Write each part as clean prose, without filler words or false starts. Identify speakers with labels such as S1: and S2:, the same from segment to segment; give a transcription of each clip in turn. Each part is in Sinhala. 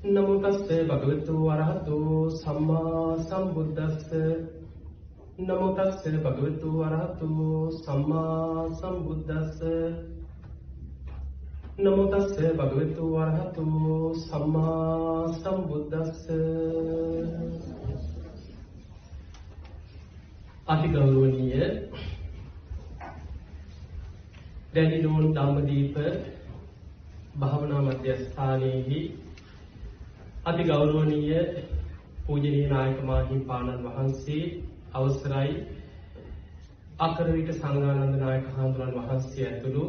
S1: නමෝ තස්සේ භගවතු වරහතු සම්මා සම්බුද්දස්ස නමෝ තස්සේ භගවතු වරහතු සම්මා සම්බුද්දස්ස නමෝ තස්සේ භගවතු වරහතු සම්මා සම්බුද්දස්ස අතිගෞරවනීය දැඩිනෝන් ධම්මදීප භාවනා මධ්‍යස්ථානයේහි අති ගෞරවනීය පූජනීය නායක මාහිමිපාණන් වහන්සේ අවසරයි අකරවිට සංඝානන්ද නායක හාමුදුරන් වහන්සේ ඇතුළු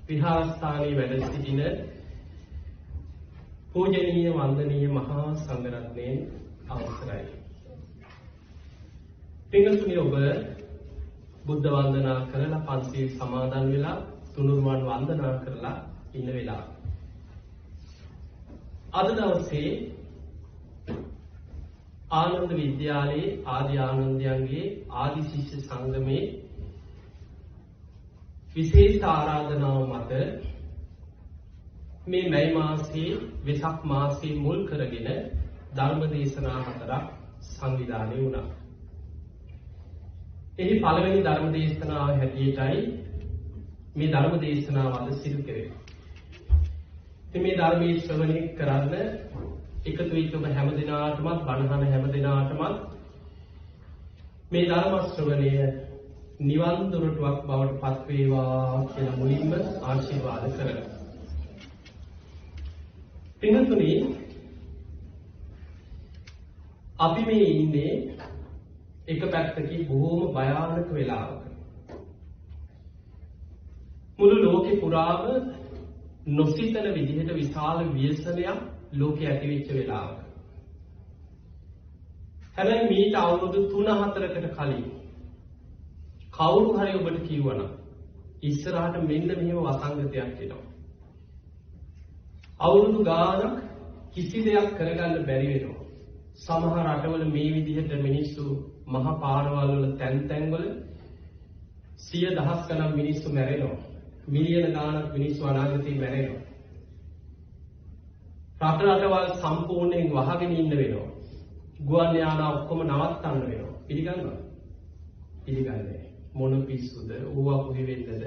S1: විහාරස්ථානයේ වැඩ සිටින පූජනීය වන්දනීය මහා සංඝරත්නයන් අවසරයි. පින්වත්නි, ඔබ බුද්ධ වන්දනා කරලා පන්සිල් සමාදන් වෙලා තුනුරුවන් වන්දනා කරලා ඉන්න වෙලාව. අද දවසේ ආනන්ද විද්‍යාලයේ ආදි ආනන්දයන්ගේ ආදි ශිෂ්‍ය සංගමේ විශේෂ ආරාධනාව මත මේ මැයි මාසයේ වෙසක් මාසයේ මුල් කරගෙන ධර්ම දේශනා 4ක් සංවිධානය වුණා. එහි පළවෙනි ධර්ම දේශනාව හැටියටයි මේ ධර්ම දේශනාව අද සිදු කෙරේ. මේ ධර්මයේ ශ්‍රවණය කරන්න එකතු වෙච්ච ඔබ හැම දිනාටමත් බණහන හැම දිනාටමත් මේ ධර්ම ශ්‍රවණය නිවන් දොරටුවක් බවට පත් වේවා කියලා මුලින්ම ආශිර්වාද කරනවා. පින්වත්නි, අපි මේ ඉන්නේ එක පැත්තකින් බොහෝම භයානක වෙලාවක. මුළු ලෝකේ පුරාම නොසිතන විදිහට විශාල ව්‍යසනයක් ලෝකේ ඇති වෙච්ච වෙලාවක. හැබැයි මීට අවුරුදු 3-4කට කලින් කවුරු හරි ඔබට කිව්වනම් ඉස්සරහට මෙන්න මෙහෙම වසංගතයක් එනවා. අවුරුදු ගානක් කිසි දෙයක් කරගන්න බැරි වෙනවා. සමහර රටවල මේ විදිහට මිනිස්සු මහා පාරවල් වල තැන් වල 100,000 ගණන් මිනිස්සු මැරෙනවා. මිලියන ගානක් මිනිස්සු අනාගතේ මැරෙනවා. රටවල් සම්පූර්ණයෙන් වහගෙන ඉන්න වෙනවා. ගුවන් යානා ඔක්කොම නවත්තන්න වෙනවා. පිළිගන්නවද? පිළිගන්නේ. මොන පිස්සුද? ඕවා කොහෙ වෙන්නද?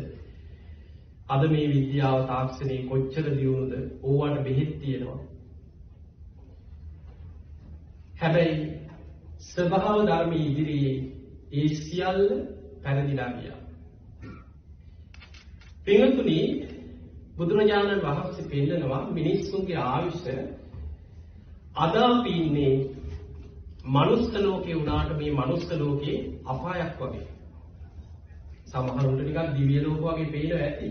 S1: අද මේ විද්‍යාව තාක්ෂණයේ කොච්චර දියුණුද? ඕවට බෙහෙත් තියෙනවා. හැබැයි ස්වභාව ධර්මයේ ඉදිරියේ ඒ සියල්ල පැරදිලා ගියා. පින්වත්නි, බුදුරජාණන් වහන්සේ පෙන්නනවා මිනිස්සුන්ගේ ආයුෂ අද අපි ඉන්නේ මනුස්ස ලෝකේ වුණාට මේ මනුස්ස ලෝකේ අපායක් වගේ. සමහරුන්ට නිකන් දිව්‍ය ලෝක වගේ පේනවා ඇති.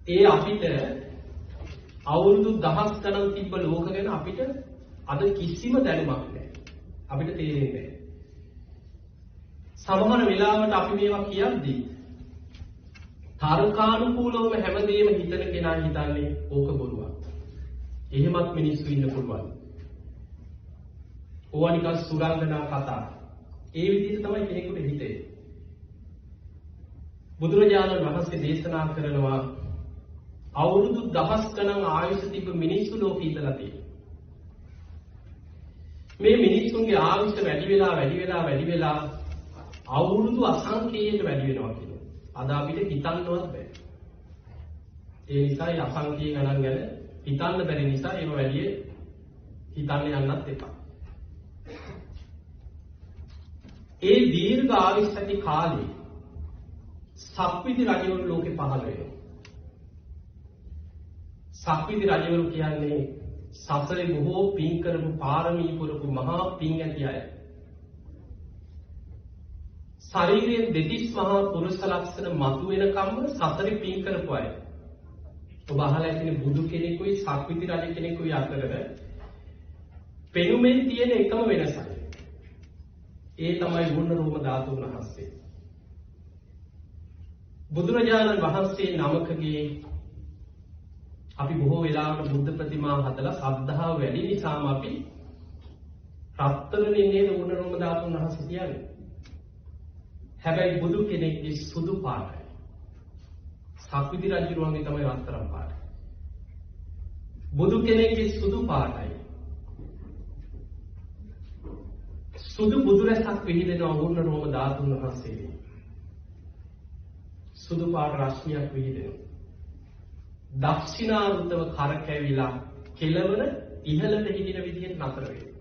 S1: ඒ අපිට අවුරුදු 1000 ගණන් තිබ්බ ලෝක ගැන අපිට අද කිසිම දැනුමක් නැහැ. අපිට තේරෙන්නේ නැහැ. සමහර වෙලාවට අපි මේවා කියද්දී තර්කානුකූලවම හැමදේම හිතන කෙනා හිතන්නේ ඕක බොරුවක්. එහෙමත් මිනිස්සු ඉන්න පුළුවන්. ඕවා නිකන් සුරංගනා කතා. ඒ විදිහට තමයි කෙනෙකුට හිතේ. බුදුරජාණන් වහන්සේ දේශනා කරනවා අවුරුදු 1000 ගණන් ආයුෂ තිබ්බ මිනිස්සු ලෝකෙ ඉඳලා තියෙනවා. මේ මිනිස්සුන්ගේ ආයුෂ වැඩි වෙලා අවුරුදු අසංඛ්‍යයට වැඩි වෙනවා කියනවා. අද අපිට හිතන්නවත් බැහැ. ඒ නිසා අසංඛ්‍ය ගණන් ගැන හිතන්න බැරි නිසා ඒව වැඩි හිතන්න යන්නත් එපා. ඒ දීර්ඝ ආයුෂ ඇති කාලේ සක්විති රජවරු ලෝකෙ පහළ වෙනවා. සක්විති රජවරු කියන්නේ සසරේ බොහෝ පින් කරපු පාරමී පුරපු මහා පින් ඇති අය. ශරීරයෙන් දෙතිස් මහා පුරුෂ ලක්ෂණ මතුවෙනකම්ම සසරේ පින් කරපු අය. ඔබ අහලා ඇතිනේ බුදු කෙනෙකුයි සක්විති රජ කෙනෙකුයි අතර පෙනුමෙන් තියෙන එකම වෙනසයි. ඒ තමයි වුණ රූප ධාතුන් වහන්සේ. බුදුරජාණන් වහන්සේ නමකගේ අපි බොහෝ වෙලාවට බුද්ධ ප්‍රතිමා හදලා ශ්‍රද්ධාව වැඩි නිසාම අපි රත්තරනේ නේද වුණ රූප ධාතුන් වහන්සේ කියන්නේ. හැබැයි බුදු කෙනෙක්ගේ සුදු පාටයි. සක්විති රජුරුවන්ගේ තමයි රත්තරන් පාට. බුදු කෙනෙක්ගේ සුදු පාටයි. සුදු බුදු රැසක් විහිදෙන වුණ රෝම ධාතුන් වහන්සේගේ. සුදු පාට රශ්මියක් විහිදෙනවා. දක්ෂිනාවෘතව කරකැවිලා කෙළවර ඉහළට හිටින විදිහට නතර වෙනවා.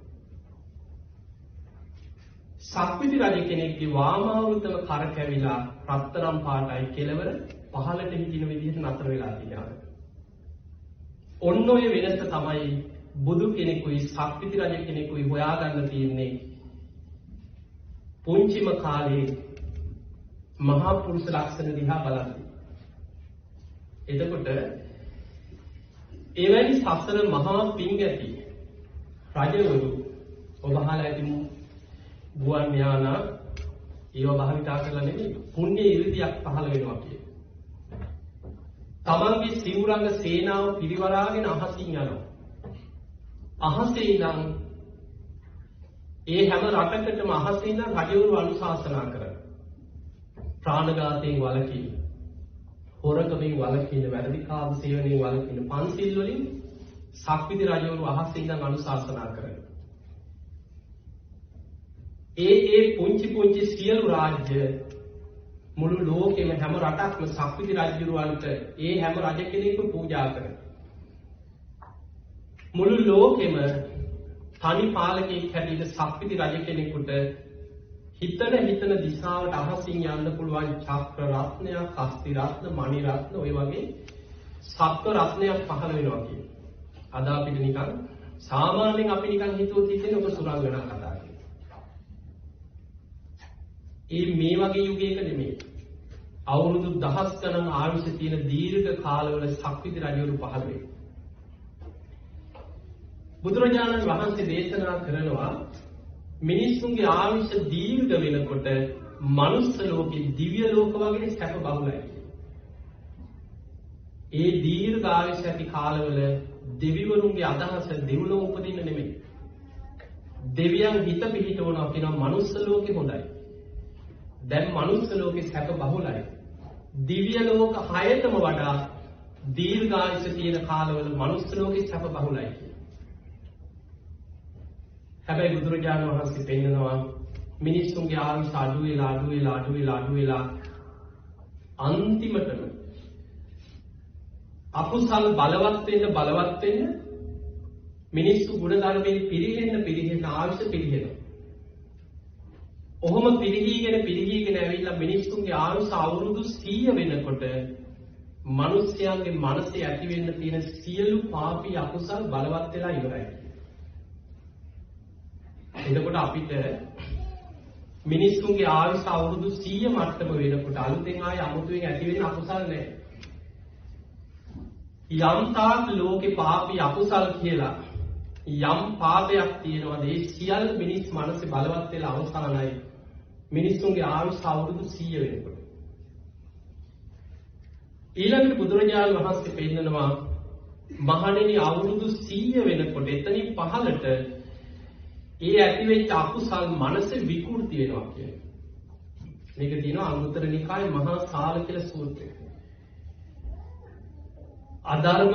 S1: සක්විති රජ කෙනෙක්ගේ වාමාවෘතව කරකැවිලා රත්තරන් පාටයි කෙළවර පහළට හිටින විදිහට නතර වෙලා තියෙනවා. ඔන්න ඔය වෙනස තමයි බුදු කෙනෙකුයි සක්විති රජ කෙනෙකුයි හොයාගන්න තියෙන්නේ. පුංචිම කාලේ මහා පුරුෂ ලක්ෂණ දිහා බලන්න. එතකොට එවැනි සසර මහා පිං ඇති රජවරු ඔබ අහලා ඇති ගුවන් යානා ඒව භාවිතා කරලා නෙමෙයි පුණ්‍ය ඉරිදියක් පහළ වෙනවා කියන්නේ. තමන්ගේ සිවුරංග සේනාව පිරිවරාගෙන අහසින් යනවා. අහසේ ඉඳන් ඒ හැම රටකටම අහසේ ඉඳන් රජවරු අනුශාසනා කරනවා. ප්‍රාණඝාතයෙන් වළකින්න, හොරකමින් වළකින්න, වැරදිකාම සේවනයෙන් වළකින්න, පන්සිල් වලින් සක්විති රජවරු අහසේ ඉඳන් අනුශාසනා කරනවා. ඒ පුංචි පුංචි සියලු රාජ්‍ය මුළු ලෝකෙම හැම රටක්ම සක්විති රජුරවන්ට ඒ හැම රජ කෙනෙකුම පූජා කරනවා. මුළු ලෝකෙම තනි පාලකෙක් හැටියට සක්විති රජ කෙනෙකුට හිතන දිශාවට අහසින් යන්න පුළුවන් චක්‍ර රත්නයක්, අස්ති රත්න, මණි රත්න ඔය වගේ සත්ව රත්නයක් පහළ වෙනවා කියන්නේ. අද අපිට නිකන් සාමාන්‍යයෙන් අපි නිකන් හිතුවොත් හිතෙන්නේ ඔබ සුරංගනා කතා මේ වගේ යුගයක නෙමෙයි. අවුරුදු දහස් ගණන් ආයුෂ තියෙන දීර්ඝ කාලවල සක්විති රජවරු පහළ වෙයි. බුදුරජාණන් වහන්සේ දේශනා කරනවා මිනිස්සුන්ගේ ආයුෂ දීර්ඝ වෙනකොට මනුස්ස ලෝකේ දිව්‍ය ලෝක වගේ සැප බහුලයි. ඒ දීර්ඝ ආයුෂ ඇති කාලවල දෙවිවරුන්ගේ අදහස දෙව්ලොව උපදින්න නෙමෙයි. දෙවියන් හිත පිහිටවනවා කියනවා මනුස්ස ලෝකේ හොඳයි. දැන් මනුස්ස ලෝකේ සැප බහුලයි. දිව්‍ය ලෝක 6ටම වඩා දීර්ඝායුෂ තියෙන කාලවල මනුස්ස ලෝකේ සැප බහුලයි. හැබැයි බුදුරජාණන් වහන්සේ පෙන්නනවා මිනිස්සුන්ගේ ආයුෂ අඩු වෙලා අන්තිමටම අකුසල් බලවත් වෙන්න මිනිස්සු ගුණ ධර්මයෙන් පිරිහෙන්න ආයුෂ පිරිහෙනවා. ඔහොම පිරිහීගෙන ඇවිල්ලා මිනිස්සුන්ගේ ආයුෂ අවුරුදු 100 වෙනකොට මිනිස්යාගේ මනසේ ඇති වෙන්න තියෙන සියලු පාපී අකුසල් බලවත් වෙලා ඉවරයි. එතකොට අපිට මිනිස්සුන්ගේ ආයුෂ අවුරුදු 100 මට්ටම වෙනකොට අලුතෙන් ආය අමුතුවෙන් ඇති වෙන අකුසල් නැහැ. යම් තාක් ලෝකේ පාපී අකුසල් කියලා යම් පාපයක් තියෙනවාද ඒ සියල්ල මිනිස් මනසේ බලවත් වෙලා අවසానයි. මිනිස්සුන්ගේ ආයුෂ අවුරුදු 100 වෙනකොට. ඊළඟට බුදුරජාණන් වහන්සේ පෙන්නනවා මහණෙනි අවුරුදු 100 වෙනකොට එතනින් පහළට ඒ ඇතිවෙච්ච අකුසල් මනසේ විකෘති වෙනවා කියන්නේ. මේක තියෙනවා අංගුත්තර නිකායේ මහා සාල කියලා සූත්‍රය. අධර්ම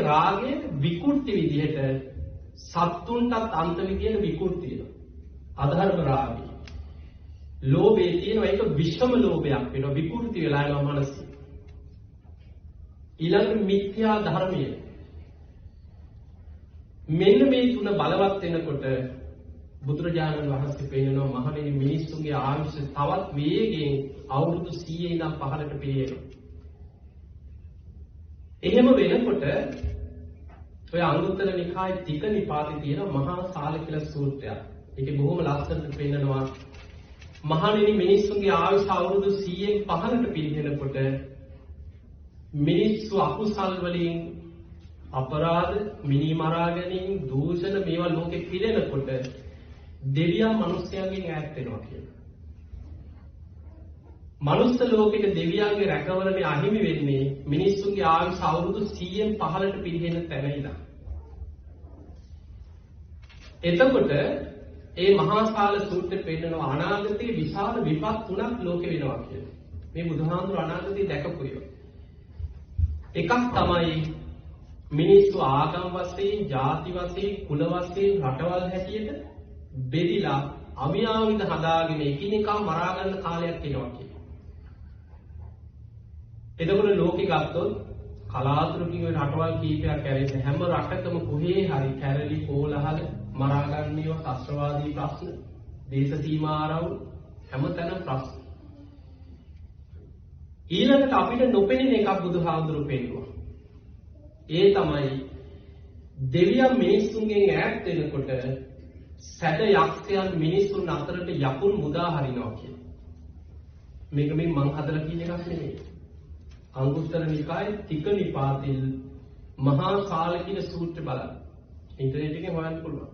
S1: රාගයේ විකෘති විදිහට සත්තුන්ටත් අන්ත විදියට විකෘති වෙනවා. අධර්ම රාගය. ලෝභයේ තියෙන එක විෂම ලෝභයක් වෙනවා විකෘති වෙලා යනවා මනසේ. ඊළඟ මිත්‍යා ධර්මය. මෙන්න මේ තුන බලවත් වෙනකොට බුදුරජාණන් වහන්සේ පෙන්නනවා මහණෙනි මිනිස්සුන්ගේ ආයුෂ තවත් වේගයෙන් අවුරුදු 100 ඉඳන් පහළට පිරෙනවා. එහෙම වෙනකොට ඔය අංගුත්තර නිකායේ තික නිපාතේ තියෙන මහා සාල කියලා සූත්‍රයක්. ඒකේ බොහොම ලස්සනට පෙන්නනවා මහණෙනි මිනිස්සුන්ගේ ආයුෂ අවුරුදු 100න් පහළට පිරෙනකොට මිනිස්සු අකුසල් වලින් අපරාධ, මිනි මරා ගැනීම, දූෂණ මේවා ලෝකෙ පිරෙනකොට දෙවියන් මිනිස්යාගෙන් ඈත් වෙනවා කියලා. මනුස්ස ලෝකෙට දෙවියන්ගේ රැකවරණය අහිමි වෙන්නේ මිනිස්සුන්ගේ ආයුෂ අවුරුදු 100න් පහළට පිරිහෙන තැන ඉඳන්. එතකොට ඒ මහා සාල සූත්‍රයේ පෙන්නන අනාගතයේ විශාල විපත් තුනක් ලෝකෙ වෙනවා කියලා. මේ බුදුහාමුදුර අනාගතයේ දැකපු ඒවා. එකක් තමයි මිනිස්සු ආගම් වශයෙන්, ಜಾති වශයෙන්, කුල වශයෙන්, රටවල් හැටියට බෙදිලා අවියාවිද හදාගෙන එකිනෙකා මරා ගන්න කාලයක් එනවා කියනවා. එතකොට ලෝකෙ ගත්තොත් කලාතුරකින් ඔය රටවල් කීපයක් ඇවිත් හැම රටකම කොහේ හරි කැරලි කෝලහල මරා ගන්නව ත්‍ස්ත්‍රවාදී ප්‍රශ්න, දේශ සීමා ආරවුල් හැමතැනම ප්‍රශ්න. ඊළඟට අපිට නොපෙනෙන එකක් බුදුහාමුදුරු පෙන්නුවා. ඒ තමයි දෙවියන් මිනිස්සුන්ගෙන් ඈත් වෙනකොට සැඩ යක්ෂයන් මිනිස්සුන් අතරට යකුන් මුදා හරිනවා කියලා. මේක මේ මං හදලා කියන එකක් නෙමෙයි. අංගුත්තර නිකායේ තික නිපාතිල් මහා කාල කියන සූත්‍රය බලන්න. ඉන්ටර්නෙට් එකේ හොයන්න පුළුවන්.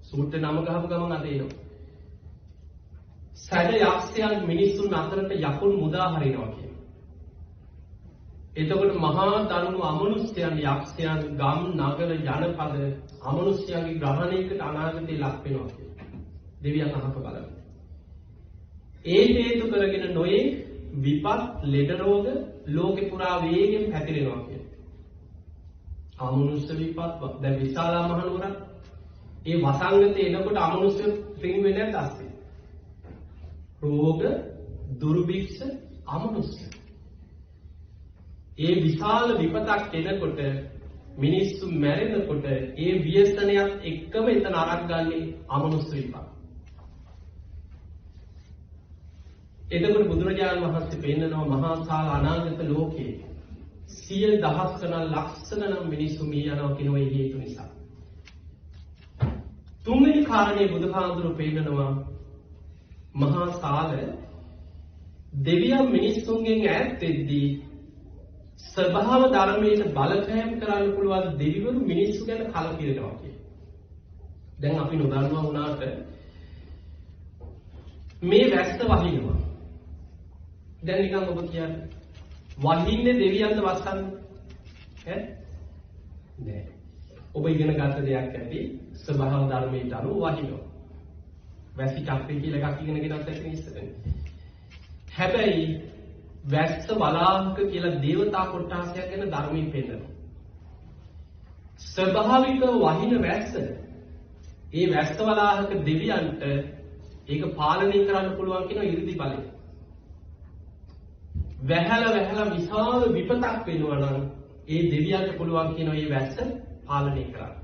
S1: සූත්‍රේ නම ගහපු ගමන් අද එනවා. සැඩ යක්ෂයන් මිනිස්සුන් අතරට යකුන් මුදා හරිනවා කියලා. එතකොට මහා දරුණු අමනුෂ්‍යයන්, යක්ෂයන්, ගම්, නගර, ජනපද අමනුෂ්‍යයන්ගේ ග්‍රහණයකට අනාගතේ ලක් වෙනවා කියලා. දෙවියන් අහක බලන්න. ඒ හේතු කරගෙන නොයේ විපත්, ලෙඩ රෝග ලෝකේ පුරා වේගෙන් පැතිරෙනවා කියලා. අමනුෂ්‍ය විපත් දැන් විශාලා මහනුවර ඒ වසංගතේ එනකොට අමනුෂ්‍ය රින් වෙන්නේ නැත්නම් රෝග, දුර්භික්ෂ, අමනුෂ්‍ය ඒ විශාල විපතක් එනකොට මිනිස්සු මැරෙනකොට ඒ ව්‍යසනයත් එක්කම එතන අරක් ගන්නේ අමනුෂ්‍ය විපත. එතකොට බුදුරජාණන් වහන්සේ පෙන්නනවා මහා කාල අනාගත ලෝකයේ සිය දහස් ගණන් ලක්ෂ ගණන් මිනිස්සු මිය යනවා කියන ඒ හේතු නිසා. තුන්වෙනි කාරණේ බුදුහාමුදුරු පෙන්නනවා මහා කාල දෙවියන් මිනිස්සුන්ගෙන් ඈත් වෙද්දී ස්වභාව ධර්මයට බලපෑම් කරන්න පුළුවන් දෙවිවරු මිනිස්සු ගැන කලකිරෙනවා කියන්නේ. දැන් අපි නොදන්නවා වුණාට මේ වැස්ස වහිනවා. දැන් නිකන් ඔබ කියන්නේ වහින්නේ දෙවියන්ද වස්සන්නේ? නෑ. ඔබ ඉගෙන ගන්න දෙයක් ඇති ස්වභාව ධර්මයට අනුව වහිනවා. වැසි චක්‍රය කියලා එකක් ඉගෙන ගෙනත් ඇති ඉස්සරනේ. හැබැයි වැස්ස බලාංක කියලා දේවතා කොටාසයක් ගැන ධර්මයෙන් පෙන්නනවා. ස්වභාවික වහින වැස්ස ඒ වැස්ස බලාහක දෙවියන්ට ඒක පාලනය කරන්න පුළුවන් කියන 이르දි බලය. වැහැලා විශාල විපතක් වෙනවා නම් ඒ දෙවියන්ට පුළුවන් කියන මේ වැස්ස පාලනය කරන්න.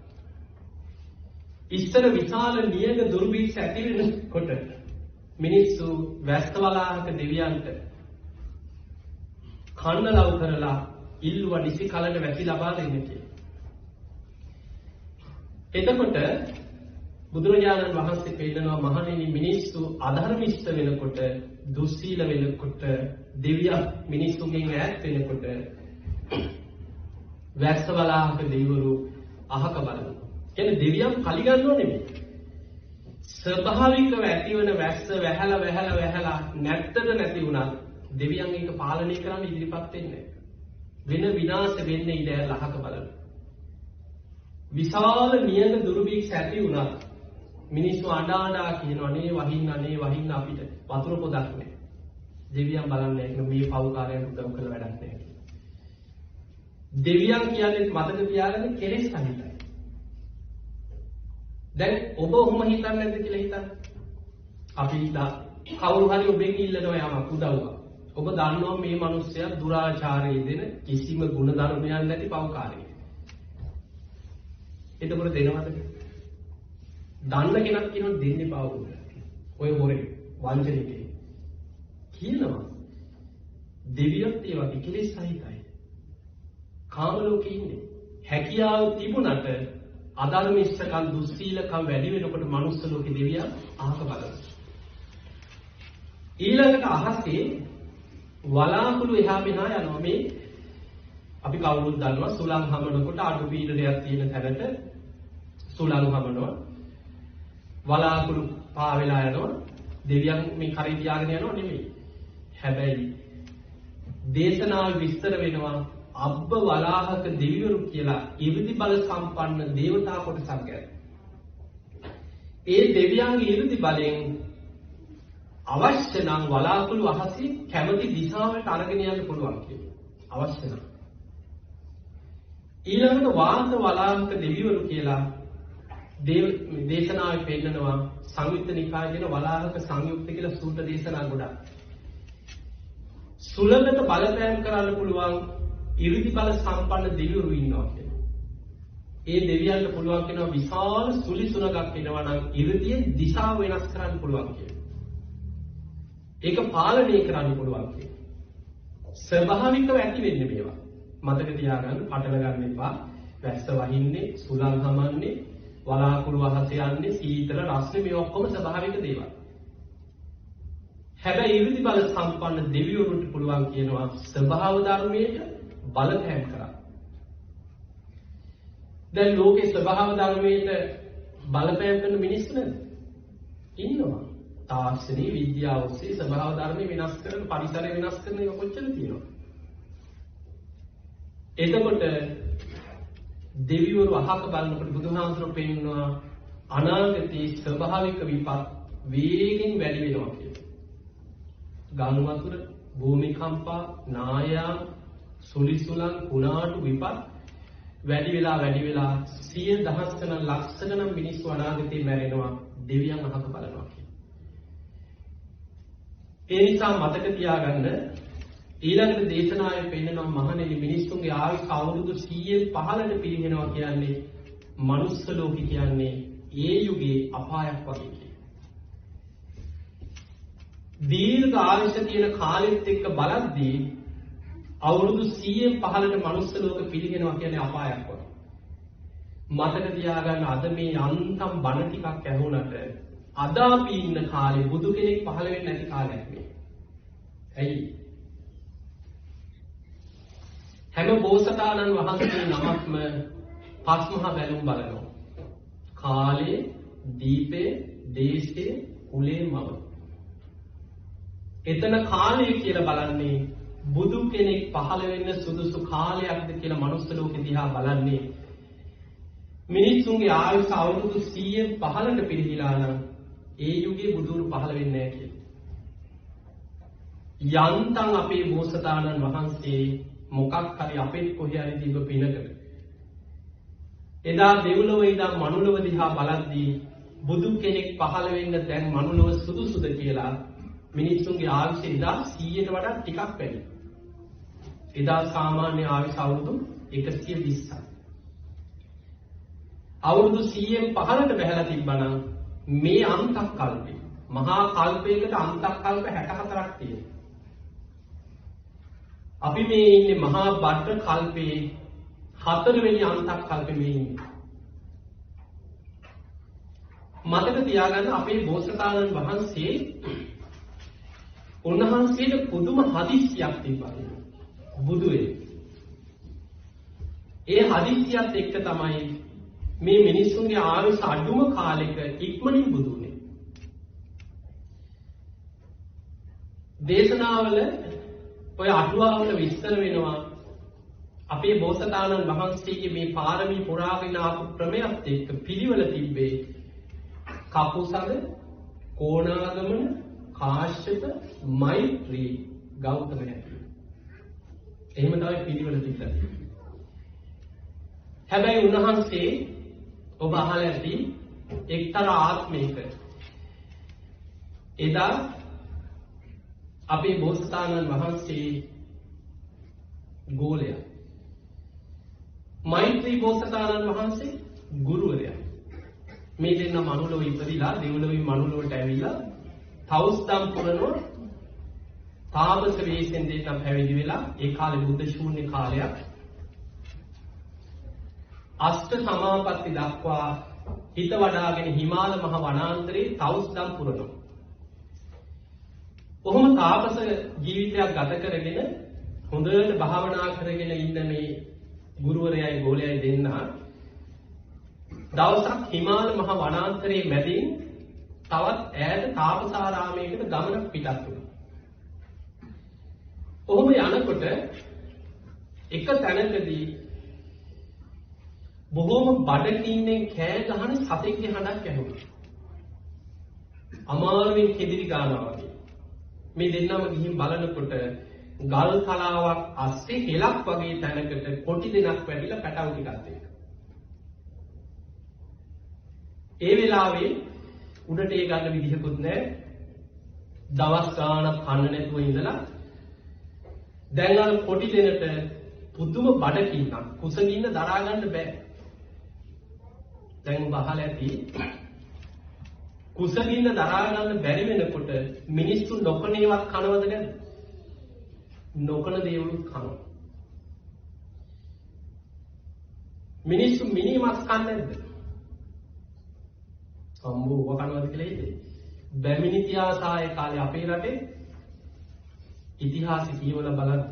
S1: ඉස්තර විශාල නියඟ දුර්භික්ෂ ඇති වෙනකොට මිනිස්සු වැස්ස බලාහක දෙවියන්ට කන්නලව් කරලා ඉල්ලුවා නිසි කලට වැසි ලබා දෙන්න කියලා. එතකොට බුදුරජාණන් වහන්සේ පෙන්නනවා මහණෙනි මිනිස්සු අධර්මිෂ්ඨ වෙනකොට, දුස්සීල වෙනකොට, දෙවියන් මිනිස්සුන්ගෙන් ඈත් වෙනකොට වැස්ස බලාහක දෙවිවරු අහක බලනවා. කියන්නේ දෙවියන් පරිගන්නව නෙමෙයි. ස්වභාවිකව ඇතිවන වැස්ස වැහැලා නැත්තද නැති වුණා දෙවියන් ඒක පාලනය කරන්න ඉදිරිපත් වෙන්නේ වෙන විනාශ වෙන්නේ ඉඳ ලහක බලන විශාල නියඟ දුර්භික්ෂ ඇති වුණා මිනිස්සු අඬා කියනවා නේ වහින්න අපිට වතුර පොදක් නෑ දෙවියන් බලන්නේ ඒක මේ පව්කාරයන් උදව් කළ වැඩක් නෑ දෙවියන් කියන්නේ මතක තියාගන්න කෙලෙස් සහිතයි දැන් ඔබ ඔහොම හිතන්නේ නැද්ද කියලා හිතන්න අපි කවුරු හරි ඔබෙන් ඉල්ලනවා යමක් උදව්වක් ඔබ දන්නවා මේ මිනිස්සයා දුරාචාරයේ දෙන කිසිම ගුණ ධර්මයක් නැති පව්කාරයෙක්. එතකොට දෙනවද? දන්න කෙනෙක් කියනවා දෙන්නේ පාවුද? ඔය හොරේ වංචනිකේ. කියනවා. දෙවියොත් ඒ වගේ කෙලෙස් සහිතයි. කාම ලෝකේ ඉන්නේ. හැකියාව තිබුණට අධර්මිෂ්ඨකම් දුස්සීලකම් වැඩි වෙනකොට මනුස්ස ලෝකේ දෙවියන් අහක බලනවා. ඊළඟට අහසේ වලාකුළු එහා මෙහා යනවා මේ අපි කවුරුත් දන්නවා සුළං හමනකොට අඩු පීඩනයක් තියෙන තැනට සුළං හමනවා වලාකුළු පා වෙලා යනවා දෙවියන් මේ කරේ තියාගෙන යනවා නෙමෙයි හැබැයි දේශනාවේ විස්තර වෙනවා අබ්බ වලාහක දෙවිවරු කියලා ඉරිදි බල සම්පන්න දේවතා කොටසක් ගැන ඒ දෙවියන්ගේ ඉරිදි බලෙන් අවශ්‍ය නම් වලාකුළු අහසේ කැමති දිශාවට අරගෙන යන්න පුළුවන් කියලා. අවශ්‍ය නම්. ඊළඟට වාස වලාංක දෙවිවරු කියලා දේශනාවේ පෙන්නනවා සංයුත්ත නිකායේ දෙන වලාංක සංයුක්ත කියලා සූත්‍ර දේශනා ගොඩක්. සුලකට බලපෑම් කරන්න පුළුවන් ඉරිදි බල සම්පන්න දෙවිවරු ඉන්නවා කියලා. ඒ දෙවියන්ට පුළුවන් වෙනවා විශාල සුලි සුලගක් එනවා නම් ඉරිදියේ දිශාව වෙනස් කරන්න පුළුවන් කියලා. ඒක පාලනය කරන්න පුළුවන් කියලා. ස්වභාවිකව ඇති වෙන්නේ මේවා. මතක තියාගන්න පටල ගන්න එපා. වැස්ස වහින්නේ, සුළං හමන්නේ, වලාකුළු වහස යන්නේ, සීතල රස්නේ මේ ඔක්කොම ස්වභාවික දේවල්. හැබැයි ඉරිදි බල සම්පන්න දෙවිවරුන්ට පුළුවන් කියනවා ස්වභාව ධර්මයට බලපෑම් කරන්න. දැන් ලෝකේ ස්වභාව ධර්මයට බලපෑම් කරන මිනිස්සු නේද? ඉන්නවා. තාක්ෂණයේ විද්‍යාව ඔස්සේ ස්වභාව ධර්ම වෙනස් කරන පරිසරය වෙනස් කරන එක කොච්චර තියෙනවද? එතකොට දෙවිවරු අහක බලනකොට බුදුහාමුදුරුවෝ පෙන්නනවා අනාගතයේ ස්වභාවික විපත් වේගෙන් වැඩි වෙනවා කියලා. ගානු වතුර, භූමිකම්පා, නායාම්, සුලිසුලන්, කුණාටු විපත් වැඩි වෙලා සිය දහස් ගණන් ලක්ෂ ගණන් මිනිස්සු අනාගතේ මැරෙනවා දෙවියන් අහක බලනවා කියලා. ඒ නිසා මතක තියාගන්න ඊළඟට දේශනාවේ පෙන්නනවා මහණෙනි මිනිස්සුන්ගේ ආයුෂ අවුරුදු 100න් 15ට පිරිනවනවා කියන්නේ මනුස්ස ලෝකේ කියන්නේ ඒ යුගයේ අපායක් වගේ කියලා. දීර්ඝ ආයුෂ තියෙන කාලෙත් එක්ක බලද්දී අවුරුදු 100න් 15ට මනුස්ස ලෝක පිරිනවනවා කියන්නේ අපායක් වගේ. මතක තියාගන්න අද මේ යන්තම් බණ ටිකක් ඇහුණට අද අපි ඉන්න කාලේ බුදු කෙනෙක් පහළ වෙන්නේ නැති කාලයක් මේ. ඇයි? හැම බෝසතාණන් වහන්සේ නමක්ම පස්මහා බැලුම් බලනවා. කාලේ, දීපේ, දේශේ, කුලේ මව. එතන කාලය කියලා බලන්නේ බුදු කෙනෙක් පහළ වෙන්න සුදුසු කාලයක්ද කියලා මනුස්ස ලෝකෙ දිහා බලන්නේ. මිනිස්සුන්ගේ ආයුෂ අවුරුදු 100න් 15ට පිරිහිලා නම් ඒ යුගයේ බුදුරු පහළ වෙන්නේ නැහැ කියලා. යන්තම් අපේ බෝසතාණන් වහන්සේ මොකක් හරි අපේ කොහේ හරි තිබ්බ පිනකට එදා දෙව්ලොව ඉඳන් මනුලොව දිහා බලද්දී බුදු කෙනෙක් පහළ වෙන්න දැන් මනුලොව සුදුසුද කියලා මිනිස්සුන්ගේ ආයුෂ එදා 100ට වඩා ටිකක් වැඩි. එදා සාමාන්‍ය ආයුෂ අවුරුදු 120යි. අවුරුදු 100න් 15ට බහැලා තිබ්බනම් මේ අන්තක් කල්පේ මහා කල්පයකට අන්තක් කල්ප 64ක් තියෙනවා. අපි මේ ඉන්නේ මහා බද්ද කල්පේ 4 වෙනි අන්තක් කල්පේ මේ ඉන්නේ. මතක තියාගන්න අපේ බෝසතාණන් වහන්සේ උන්වහන්සේට පුදුම හදිස්සියක් තිබ්බා බුදුවේ. ඒ හදිස්සියත් එක්ක තමයි මේ මිනිස්සුන්ගේ ආයුෂ අඩුම කාලෙක ඉක්මනින් බුදු වුණේ. දේශනාවල ඔය අටුවාවල විස්තර වෙනවා අපේ බෝසතාණන් වහන්සේගේ මේ පාරමී පුරාගෙන ආපු ක්‍රමයක් එක්ක පිළිවෙල තිබ්බේ කපුසඳ, කොණාගමන, කාශ්‍යප, මෛත්‍රී, ගෞතම හැටියට. එහෙම තමයි පිළිවෙල තිබ්බා. හැබැයි උන්වහන්සේ ඔබ අහලා ඇති එක්තරා ආත්මයක එදා අපේ බෝසතාණන් වහන්සේ ගෝලයා, මෛත්‍රී බෝසතාණන් වහන්සේ ගුරුවරයා. මේ දෙන්න මනුලොව ඉපදිලා දෙව්ලොවින් මනුලොවට ඇවිල්ලා තවුස්දම් පුරනවා. තාපස වේශෙන් දෙන්න පැවිදි වෙලා ඒ කාලේ බුද්ධ ශූන්‍ය කාලයක්. අෂ්ට සමාපatti දක්වා හිත වඩාගෙන හිමාල මහ වනාන්තරේ තවුස්දම් පුරනවා. කොහොම තාපස ජීවිතයක් ගත කරගෙන හොඳට භාවනා කරගෙන ඉන්න මේ ගුරුවරයයි ගෝලයයි දෙන්න දවසක් හිමාල මහ වනාන්තරයේ මැදින් තවත් ඈත තාපසාරාමයකට ගමනක් පිටත් වුණා. ඔහොම යනකොට එක තැනකදී බොහෝම බඩගින්නෙන් කෑ ගහන සතෙක්ගේ හඬක් ඇහුණා. අමාරුවෙන් කෙදිරි ගන්නවා වගේ. මේ දෙන්නම ගිහින් බලනකොට ගල් තලාවක් අස්සේ හෙලක් වගේ තැනකට කොටි දෙනක් වැටිලා පැටව ටිකක් දෙක. ඒ වෙලාවේ උඩට ඒ ගන්න විදිහකුත් නැහැ. දවස් ගාණක් කන්න නැතුව ඉඳලා දැන් අර කොටි දෙනට පුදුම බඩකින්නක් කුසගින්න දරා ගන්න බෑ. දැන් බහල ඇති කුසගින්න දරා ගන්න බැරි වෙනකොට මිනිස්සු නොකනේවත් කනවද නැද්ද? නොකන දේවලුත් කනවා. මිනිස්සු මිනිමස් කන්නේ නැද්ද? සම්මෝ වකනවද කියලා හිතේ. බැමිණි ඉතිහාසය කාලේ අපේ රටේ ඉතිහාසය කියවලා බලන්න.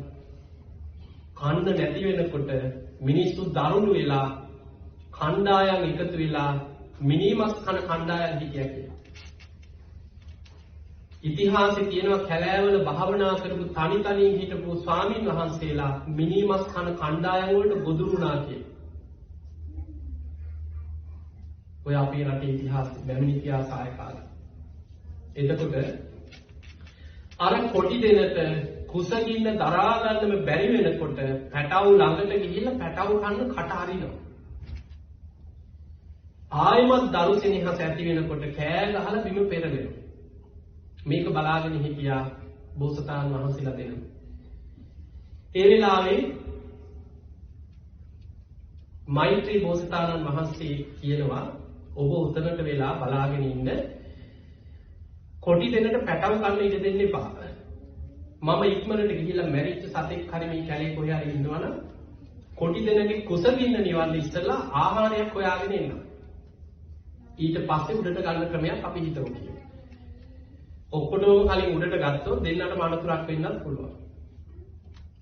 S1: කන්න නැති වෙනකොට මිනිස්සු දරුණු වෙලා කණ්ඩායම් එකතු වෙලා මිනිමස් කන කණ්ඩායම් හිටියා කියලා. ඉතිහාසයේ තියෙනවා කැලෑවල භාවනා කරපු තනි හිටපු ස්වාමීන් වහන්සේලා මිනිමස් කන කණ්ඩායම් වලට ගොදුරුණා කියලා. ඔය අපේ රටේ ඉතිහාසය බැමිණි ඉතිහාසය කාලේ. එතකොට අර කොටි දෙනට කුසගින්න දරා ගන්නම බැරි වෙනකොට පැටව ළඟට ගිහිල්ලා පැටව කන්න කට අරිනවා. ආයමත් දරු සෙනෙහස ඇති වෙනකොට කෑ ගහලා බිම පෙරලෙනවා. මේක බලාගෙන හිටියා බෝසතාණන් වහන්සේලා දෙනවා. ඒ වෙලාවේ මෛත්‍රී බෝසතාණන් වහන්සේ කියනවා ඔබ උතනට වෙලා බලාගෙන ඉන්න කොටි දෙනට පැටව කන්න ඉඩ දෙන්න එපා. මම ඉක්මනට ගිහිල්ලා මැරිච්ච සතෙක් හරි මේ කැලේ කොහේ හරි ඉන්නවනම් කොටි දෙනගේ කුසගින්න නිවන්න ඉස්සලා ආහාරයක් හොයාගෙන එන්න. ඊට පස්සේ උඩට ගන්න ක්‍රමයක් අපි හිතමු කියලා. ඔක්කොටම කලින් උඩට ගත්තොත් දෙන්නටම අනතුරක් වෙන්නත් පුළුවන්.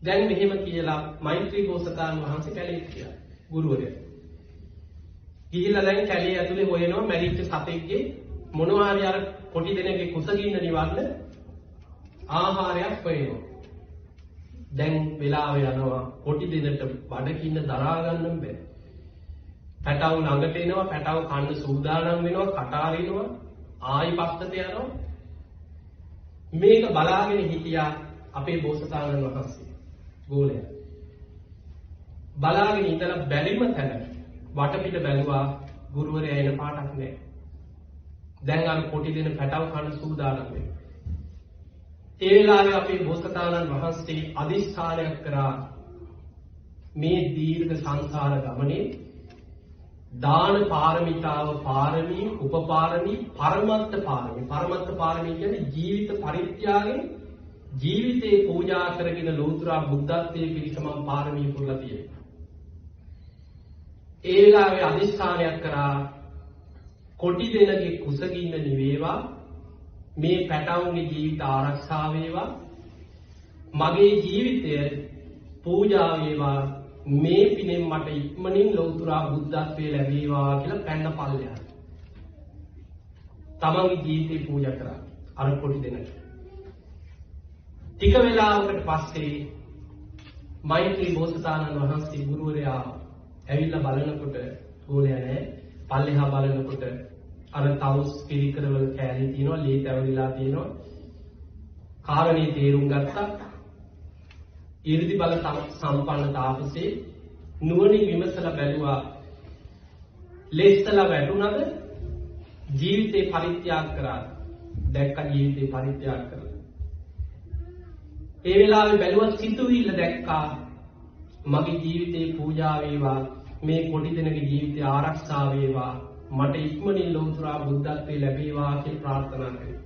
S1: දැන් මෙහෙම කියලා මෛත්‍රී බෝසතාණන් වහන්සේ කැලේ ගියා. ගුරුවරයා. ගිහිල්ලා දැන් කැලේ ඇතුලේ හොයනවා මැරිච්ච සතෙක්ගේ මොනවා හරි අර කොටි දෙනගේ කුසගින්න නිවන්න ආහාරයක් හොයනවා. දැන් වෙලාව යනවා කොටි දෙනට බඩකින්න දරා ගන්න බෑ. පැටව ළඟට එනවා පැටව කන්න සූදානම් වෙනවා කට අරිනවා ආයි පස්සට යනවා. මේක බලාගෙන හිටියා අපේ බෝසතාණන් වහන්සේ ගෝලයා. බලාගෙන ඉඳලා බැරිම තැන වටපිට බැලුවා ගුරුවරයා එන පාටක් නැහැ. දැන් අර කොටි දෙන පැටව කන්න සූදානම් වෙනවා. ඒ වෙලාවේ අපේ බෝසතාණන් වහන්සේ අදිස්ථානයක් කරා මේ දීර්ඝ සංසාර ගමනේ දාන පාරමිතාව පාරමී උපපාරමී පරමත්ත පාරමී. පරමත්ත පාරමී කියන්නේ ජීවිත පරිත්‍යාගයෙන් ජීවිතේ පූජා කරගෙන ලෝතර බුද්ධත්වයේ පිරිසමම් පාරමී පුරලා තියෙනවා. ඒ වෙලාවේ අදිස්ථානයක් කරා කොටි දෙනගේ කුසගින්න නිවේවා මේ පැටවුන්ගේ ජීවිත ආරක්ෂා වේවා මගේ ජීවිතය පූජා වේවා මේ පිනෙන් මට ඉක්මනින් ලෞතර බුද්ධත්වයේ ලැබේවා කියලා පැන්න පල්ලෙහා. තමන්ගේ ජීවිතේ පූජා කරා අර කොටි දෙනට. ටික වෙලාවකට පස්සේ මෛත්‍රී බෝසතාණන් වහන්සේ ගුරුවරයා ඇවිල්ලා බලනකොට ගෝලයා නෑ. පල්ලෙහා බලනකොට අර තවුස් පිළිකරවල කෑලි තියෙනවා ලේ තැවරිලා තියෙනවා. කාරණේ තේරුම් ගත්තා. ඊර්ති බල සම්පන්න තාපසේ නුවණින් විමසලා බැලුවා ලෙස්සලා වැටුණද ජීවිතේ පරිත්‍යාග කරා. දැක්ක ජීවිතේ පරිත්‍යාග කරලා. ඒ වෙලාවේ බැලුවා සිතුවිල්ල දැක්කා මගේ ජීවිතේ පූජා වේවා මේ කොටි දෙනගේ ජීවිතය ආරක්ෂා වේවා මට ඉක්මනින් ලෞතර බුද්ධත්වයේ ලැබේවා කියලා ප්‍රාර්ථනා කළා.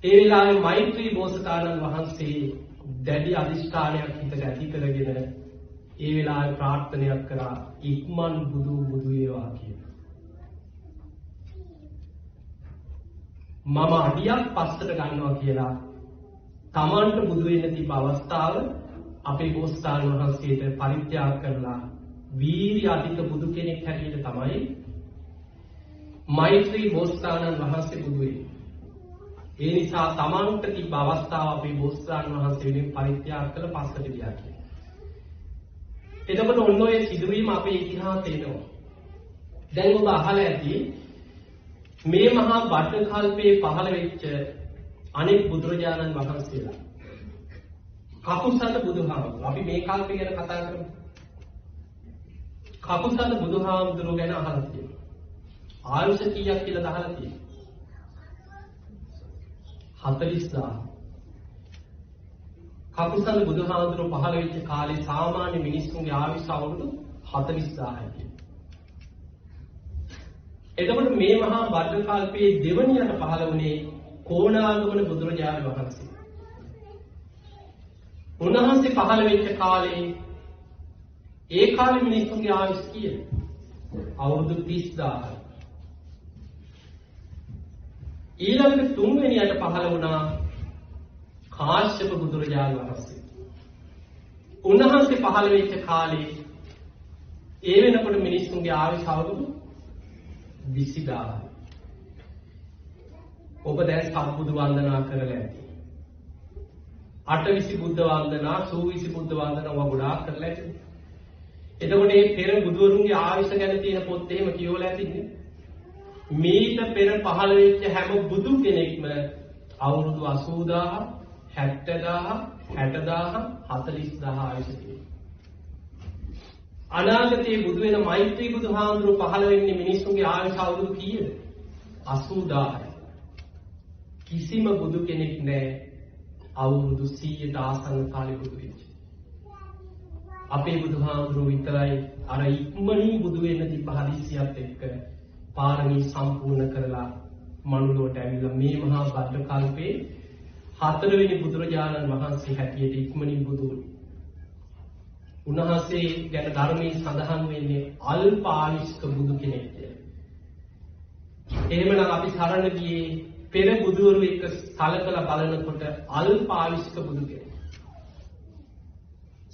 S1: ඒ වෙලාවේ මෛත්‍රී බෝසතාණන් වහන්සේ දැඩි අධිෂ්ඨානයක් හිතට ඇති කරගෙන ඒ වෙලාවේ ප්‍රාර්ථනාවක් කරා ඉක්මන් බුදු වේවා කියලා. මම අඩියක් පස්සට ගන්නවා කියලා තමන්ට බුදු වෙන්න තිබ්බ අවස්ථාව අපේ බෝසතාණන් වහන්සේට පරිත්‍යාග කරලා වීර්ය අධික බුදු කෙනෙක් හැටියට තමයි මෛත්‍රී බෝසතාණන් වහන්සේ බුදු වෙන්නේ. ඒ නිසා තමන්ට තිබ්බ අවස්ථාව අපේ බෝසතාණන් වහන්සේ වෙනින් පරිත්‍යාග කළ පස්සට ගියා කියලා. එතකොට ඔන්න ඔය සිදුවීම අපේ ඉතිහාසයේ එනවා. දැන් ඔබ අහලා ඇති මේ මහා බට්ට කල්පයේ පහළ වෙච්ච අනෙක් බුදුරජාණන් වහන්සේලා. කකුසඳ බුදුහාමුදුරුවෝ. අපි මේ කාලේ ගැන කතා කරමු. කකුසඳ බුදුහාමුදුරුවෝ ගැන අහලා තියෙනවා. ආයුෂ කීයක් කියලා අහලා තියෙනවා. 40000. කකුසඳ බුදුහාමුදුරුවෝ පහළ වෙච්ච කාලේ සාමාන්‍ය මිනිස්සුන්ගේ ආයුෂ අවුරුදු 40000යි. එතකොට මේ මහා භද්‍රකල්පයේ දෙවනියට පහළ වුණේ කොණාගමන බුදුරජාණන් වහන්සේ. උන්වහන්සේ පහළ වෙච්ච කාලේ ඒ කාලේ මිනිස්සුන්ගේ ආයුෂ කීයද? අවුරුදු 30000යි. ඊළඟට තුන්වෙනියට පහළ වුණා කාශ්‍යප බුදුරජාණන් වහන්සේ. උන්වහන්සේ පහළ වෙච්ච කාලේ ඒ වෙනකොට මිනිස්සුන්ගේ ආයුෂ අවුරුදු 20000යි. ඔබ දැන් සම්බුදු වන්දනා කරලා ඇති. අටවිසි බුද්ධ වන්දනා, සූවිසි බුද්ධ වන්දනා ඔබ ගොඩාක් කරලා ඇති. එතකොට මේ පෙර බුදුවරුන්ගේ ආයුෂ ගැන තියෙන පොත් එහෙම කියවලා ඇතිනේ. මීට පෙර පහළ වෙච්ච හැම බුදු කෙනෙක්ම අවුරුදු 80000, 70000, 60000, 40000 ආයුෂ තියෙනවා. අනාගතයේ බුදු වෙන මෛත්‍රී බුදුහාමුදුරුවෝ පහළ වෙන්නේ මිනිස්සුන්ගේ ආයුෂ අවුරුදු කීයද? 80000යි. කිසිම බුදු කෙනෙක් නැහැ අවුරුදු 100ට ආසන්න කාලේ බුදු වෙච්ච. අපේ බුදුහාමුදුරුවෝ විතරයි අර ඉක්මනින් බුදු වෙන්න තිබ්බ හදිස්සියත් එක්ක පාරමී සම්පූර්ණ කරලා මනුලොවට ඇවිල්ලා මේ මහා භද්‍ර කල්පේ හතරවෙනි බුදුරජාණන් වහන්සේ හැටියට ඉක්මනින් බුදු වුණේ. උන්වහන්සේ ගැන ධර්මයේ සඳහන් වෙන්නේ අල්ප ආයුෂ්ක බුදු කෙනෙක් කියලා. එහෙමනම් අපි සරණ ගියේ පෙර බුදුවරු එක්ක සලකලා බලනකොට අල්ප ආයුෂ්ක බුදු කෙනෙක්.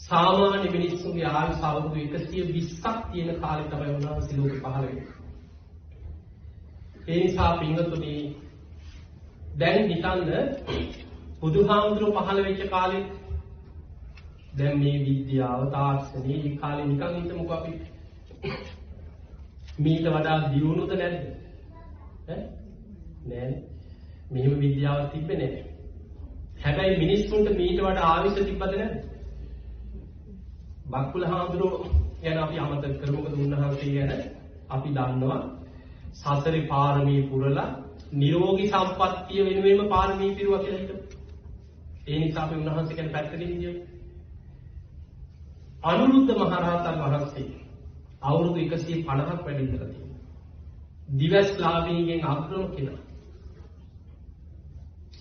S1: සාමාන්‍ය මිනිස්සුන්ගේ ආයුෂ අවුරුදු 120ක් තියෙන කාලේ තමයි උන්වහන්සේ ලෝකෙ පහළ වෙන්නේ. ඒ නිසා පින්වතුනි දැන් හිතන්න බුදුහාමුදුරුවෝ පහළ වෙච්ච කාලේ දැන් මේ විද්‍යාව තාක්ෂණයේ මේ කාලේ නිකන් හිතමුකෝ අපි මීට වඩා දියුණුද නැද්ද? නෑ. මෙහෙම විද්‍යාවක් තිබ්බේ නෑ. හැබැයි මිනිස්සුන්ට මීට වඩා ආවිෂ තිබ්බද නැද්ද? බක්කුල හාමුදුරුවෝ ගැන අපි අමතක කරමු. මොකද උන්වහන්සේ ගැන අපි දන්නවා සසරේ පාරමී පුරලා නිරෝගී සම්පත්තිය වෙනුවෙන්ම පාරමී පිරුවා කියලා හිතමු. ඒ නිසා අපි උන්වහන්සේ ගැන පැත්තකින් ඉන්නේ. අනුරුද්ධ මහරහතන් වහන්සේ අවුරුදු 150ක් වැඩ ඉඳලා තියෙනවා. දිවස්ලාභීන්ගෙන් අග්‍රම කෙනා.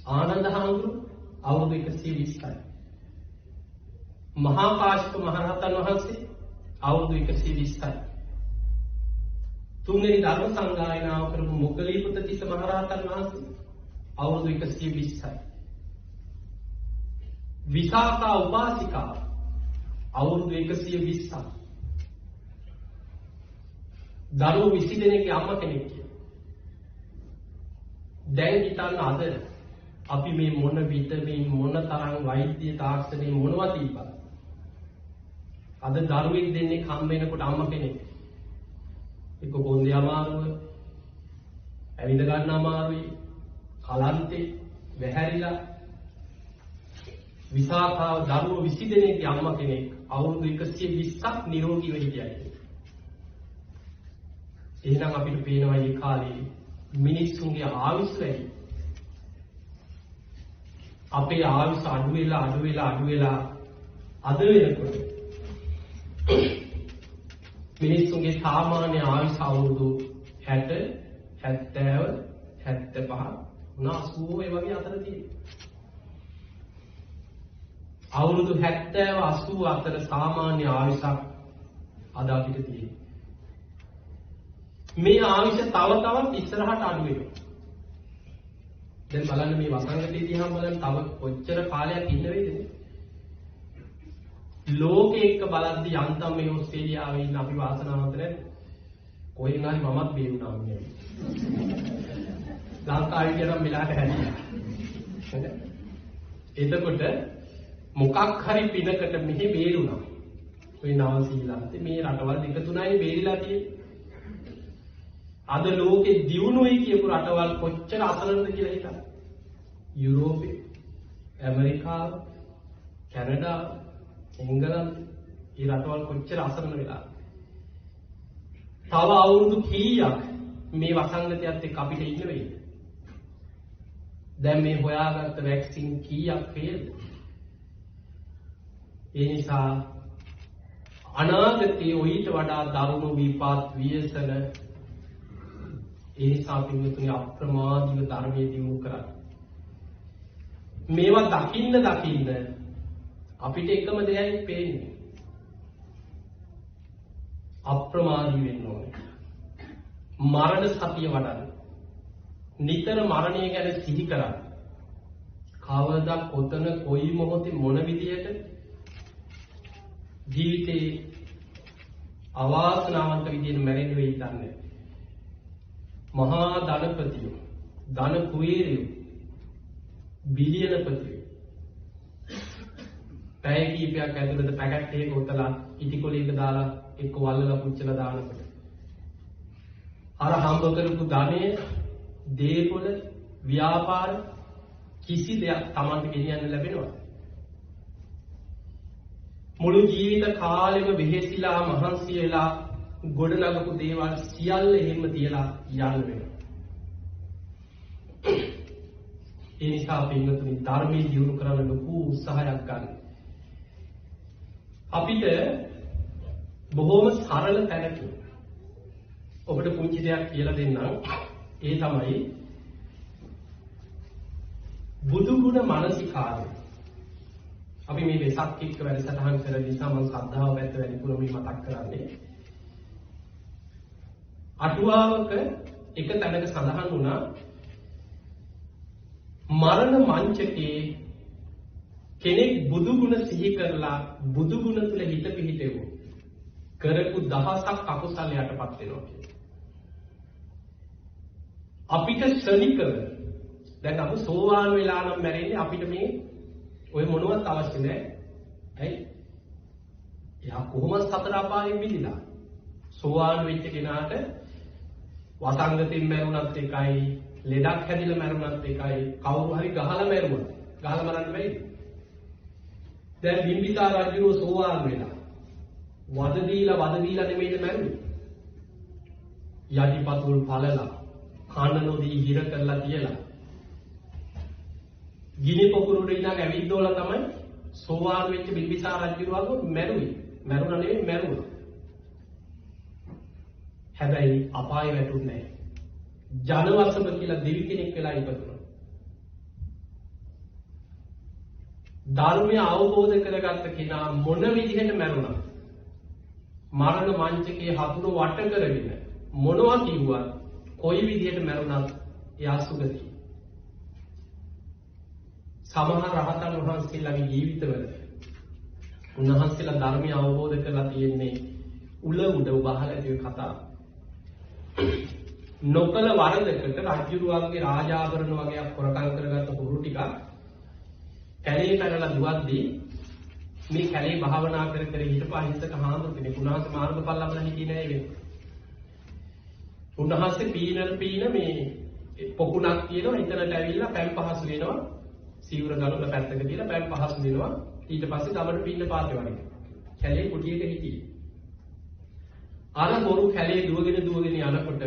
S1: ආනන්ද හාමුදුරුවෝ අවුරුදු 120යි. මහා කාශ්‍යප මහරහතන් වහන්සේ අවුරුදු 120යි. තුන්වෙනි ධර්ම සංගායනාව කරපු මොග්ගලීපුත තිස්ස මහරහතන් වහන්සේ අවුරුදු 120යි. විසාකා උපාසිකා අවුරුදු 120ක්. දරුවෝ 20 දෙනෙක්ගේ අම්මා කෙනෙක් කියලා. දැන් හිතන්න අද අපි මේ මොන විටමින් මොන තරම් වෛද්‍ය තාක්ෂණයේ මොනවද තිබ්බද? අද දරුවෙක් දෙන්නේ හම් වෙනකොට අම්මා කෙනෙක්. එක්ක බොන්දේ අමාරුව, ඇවිද ගන්න අමාරුයි, කලන්තේ, වැහැරිලා විසාකාව දරුවෝ 20 දෙනෙක්ගේ අම්මා කෙනෙක් අවුරුදු 120ක් නිරෝගීව හිටියයි. එහෙනම් අපිට පේනවා මේ කාලේ මිනිස්සුන්ගේ ආයුෂ වැඩි. අපේ ආයුෂ අඩු වෙලා අද වෙනකොට මිනිස්සුන්ගේ සාමාන්‍ය ආයුෂ අවුරුදු 60, 70, 75, 80 ඒ වගේ අතර තියෙනවා. අවුරුදු 70 80 අතර සාමාන්‍ය ආයුෂක් අද අපිට තියෙනවා. මේ ආයුෂ තවත් ඉස්සරහට අඩු වෙනවා. දැන් බලන්න මේ වසංගතයේ දිහා බලන්න තව කොච්චර කාලයක් ඉන්න වෙයිද? ලෝකෙ එක්ක බලද්දි යන්තම් මේ ඕස්ට්‍රේලියාවේ ඉන්න අපි වාසනාවන්ත නැද්ද? කොහෙන් හරි මමත් බේරුණා වුණේ. ලංකාවේ කියනම් මෙලාට හැදියා. එතකොට මොකක් හරි පිනකට මෙහි බේරුණා. ඔය නව ශ්‍රීලංකාවේ මේ රටවල් දෙක තුනයි බේරිලා තියෙන්නේ. අද ලෝකෙ දියුණුවයි කියපු රටවල් කොච්චර අසරණද කියලා හිතන්න. යුරෝපේ, ඇමරිකාව, කැනඩා, එංගලන්ත මේ රටවල් කොච්චර අසරණ වෙලා. තව අවුරුදු කීයක් මේ වසංගතයත් එක්ක අපිට ඉන්න වෙයිද? දැන් මේ හොයාගත්ත වැක්සින් කීයක් වේද? ඒ නිසා අනාගතයේ ඊට වඩා දරුණු විපාත් වියසන ඒ නිසා පින්වතුනි අප්‍රමාදීව ධර්මයේ දියුණු කරා. මේවා දකින්න අපිට එකම දෙයයි පේන්නේ. අප්‍රමාදී වෙන්න ඕනේ. මරණ සතිය වඩන්න. නිතර මරණය ගැන සිහි කරන්න. කවදා කොතන කොයි මොහොතේ මොන විදියට ජීවිතේ අවාසනාවන්ත විදියට මැරෙන්න වෙයි දන්නේ. මහා ධනපතියෝ, ධන කුවේරයෝ, බිලියනපතියෝ පැය කීපයක් ඇතුළත පැකට් එකක උතලා ඉටිකොලයක දාලා එක්ක වල්ලලා පුච්චලා දානකොට අර හම්බ කරපු ධනෙ, දේපොළ, ව්‍යාපාර කිසි දෙයක් Tamanට ගෙනියන්න ලැබෙනවද? මුළු ජීවිත කාලෙම වෙහෙසිලා මහන්සි වෙලා ගොඩනගපු දේවල් සියල්ල එහෙම තියලා යන්න වෙනවා. ඒ නිසා පින්වතුනි ධර්මයේ දියුණු කරන්න ලොකු උත්සාහයක් ගන්න. අපිට බොහොම සරල තැනකින් ඔබට පුංචි දෙයක් කියලා දෙන්නම්. ඒ තමයි බුදු ගුණ මානසිකාරය. අපි මේ වෙසක් එක්ක වැඩසටහන් කරන නිසා මම ශ්‍රද්ධාව පැත්ත වැඩිපුර මේ මතක් කරන්නේ. අටුවාවක එක තැනක සඳහන් වුණා මරණ මංචකේ කෙනෙක් බුදු ගුණ සිහි කරලා බුදු ගුණ තුල හිත පිහිටෙවෝ කරපු දහසක් අකුසල යටපත් වෙනවා කියලා. අපිට ශනිකව දැන් අපි සෝවාන් වෙලා නම් මැරෙන්නේ අපිට මේ ඔය මොනවත් අවශ්‍ය නැහැ. ඇයි? එයා කොහොමද සතර අපායෙන් මිදිලා? සෝවාන් වෙච්ච කෙනාට වසංගතෙන් මැරුණත් එකයි, ලෙඩක් හැදිලා මැරුණත් එකයි, කවුරු හරි ගහලා මැරුණා. ගහලා මරන්න බැරිද? දැන් බිම්බිසාර රජුව සෝවාන් වෙලා වද දීලා නෙමෙයිද මැරුණේ? යටිපතුල් පළලා, කන නොදී හිර කරලා තියලා ගිනි පොකුරුට ඉඳන් ඇවිද්දෝලා තමයි සෝවාන් වෙච්ච බිම්බිසාර රජුව මැරුවේ. මැරුණා නෙවෙයි මැරුණා. හැබැයි අපාය වැටුන්නේ නැහැ. ජනවසබ කියලා දෙවි කෙනෙක් වෙලා ඉපදුණා. ධර්මය අවබෝධ කරගත්ත කෙනා මොන විදිහට මැරුණා? මරණ මංචකයේ හතුරු වට කරගෙන මොනවා කිව්වත් කොයි විදිහට මැරුණත් එයා සුගතියි. සමහර රහතන් වහන්සේලාගේ ජීවිතවල උන්වහන්සේලා ධර්මය අවබෝධ කරලා තියෙන්නේ උල උඩ උබහලා තියෙන කතාව. නොකල වරදකට රජුරුවන්ගේ රාජාභරණ වගේක් හොරකම් කරගත්ත පුරු ටිකක් කැලේ පැනලා දුවද්දී මේ කැලේ භාවනා කර හිටපු අහිංසක හාමුදුරුවෝ කෙනෙක් උන්වහන්සේ මාර්ගඵල ලබලා හිටියේ නෑ ඒක. උන්වහන්සේ පීන මේ පොකුණක් කියනවා එතනට ඇවිල්ලා පැන් පහසු වෙනවා සීවර ගලවලා පැත්තක තියලා පැන් පහසු වෙනවා ඊට පස්සේ ගමන පින්න පාතේ වගේ. කැලේ කුටියක හිටියේ. අර බොරු කැලේ දුවගෙන යනකොට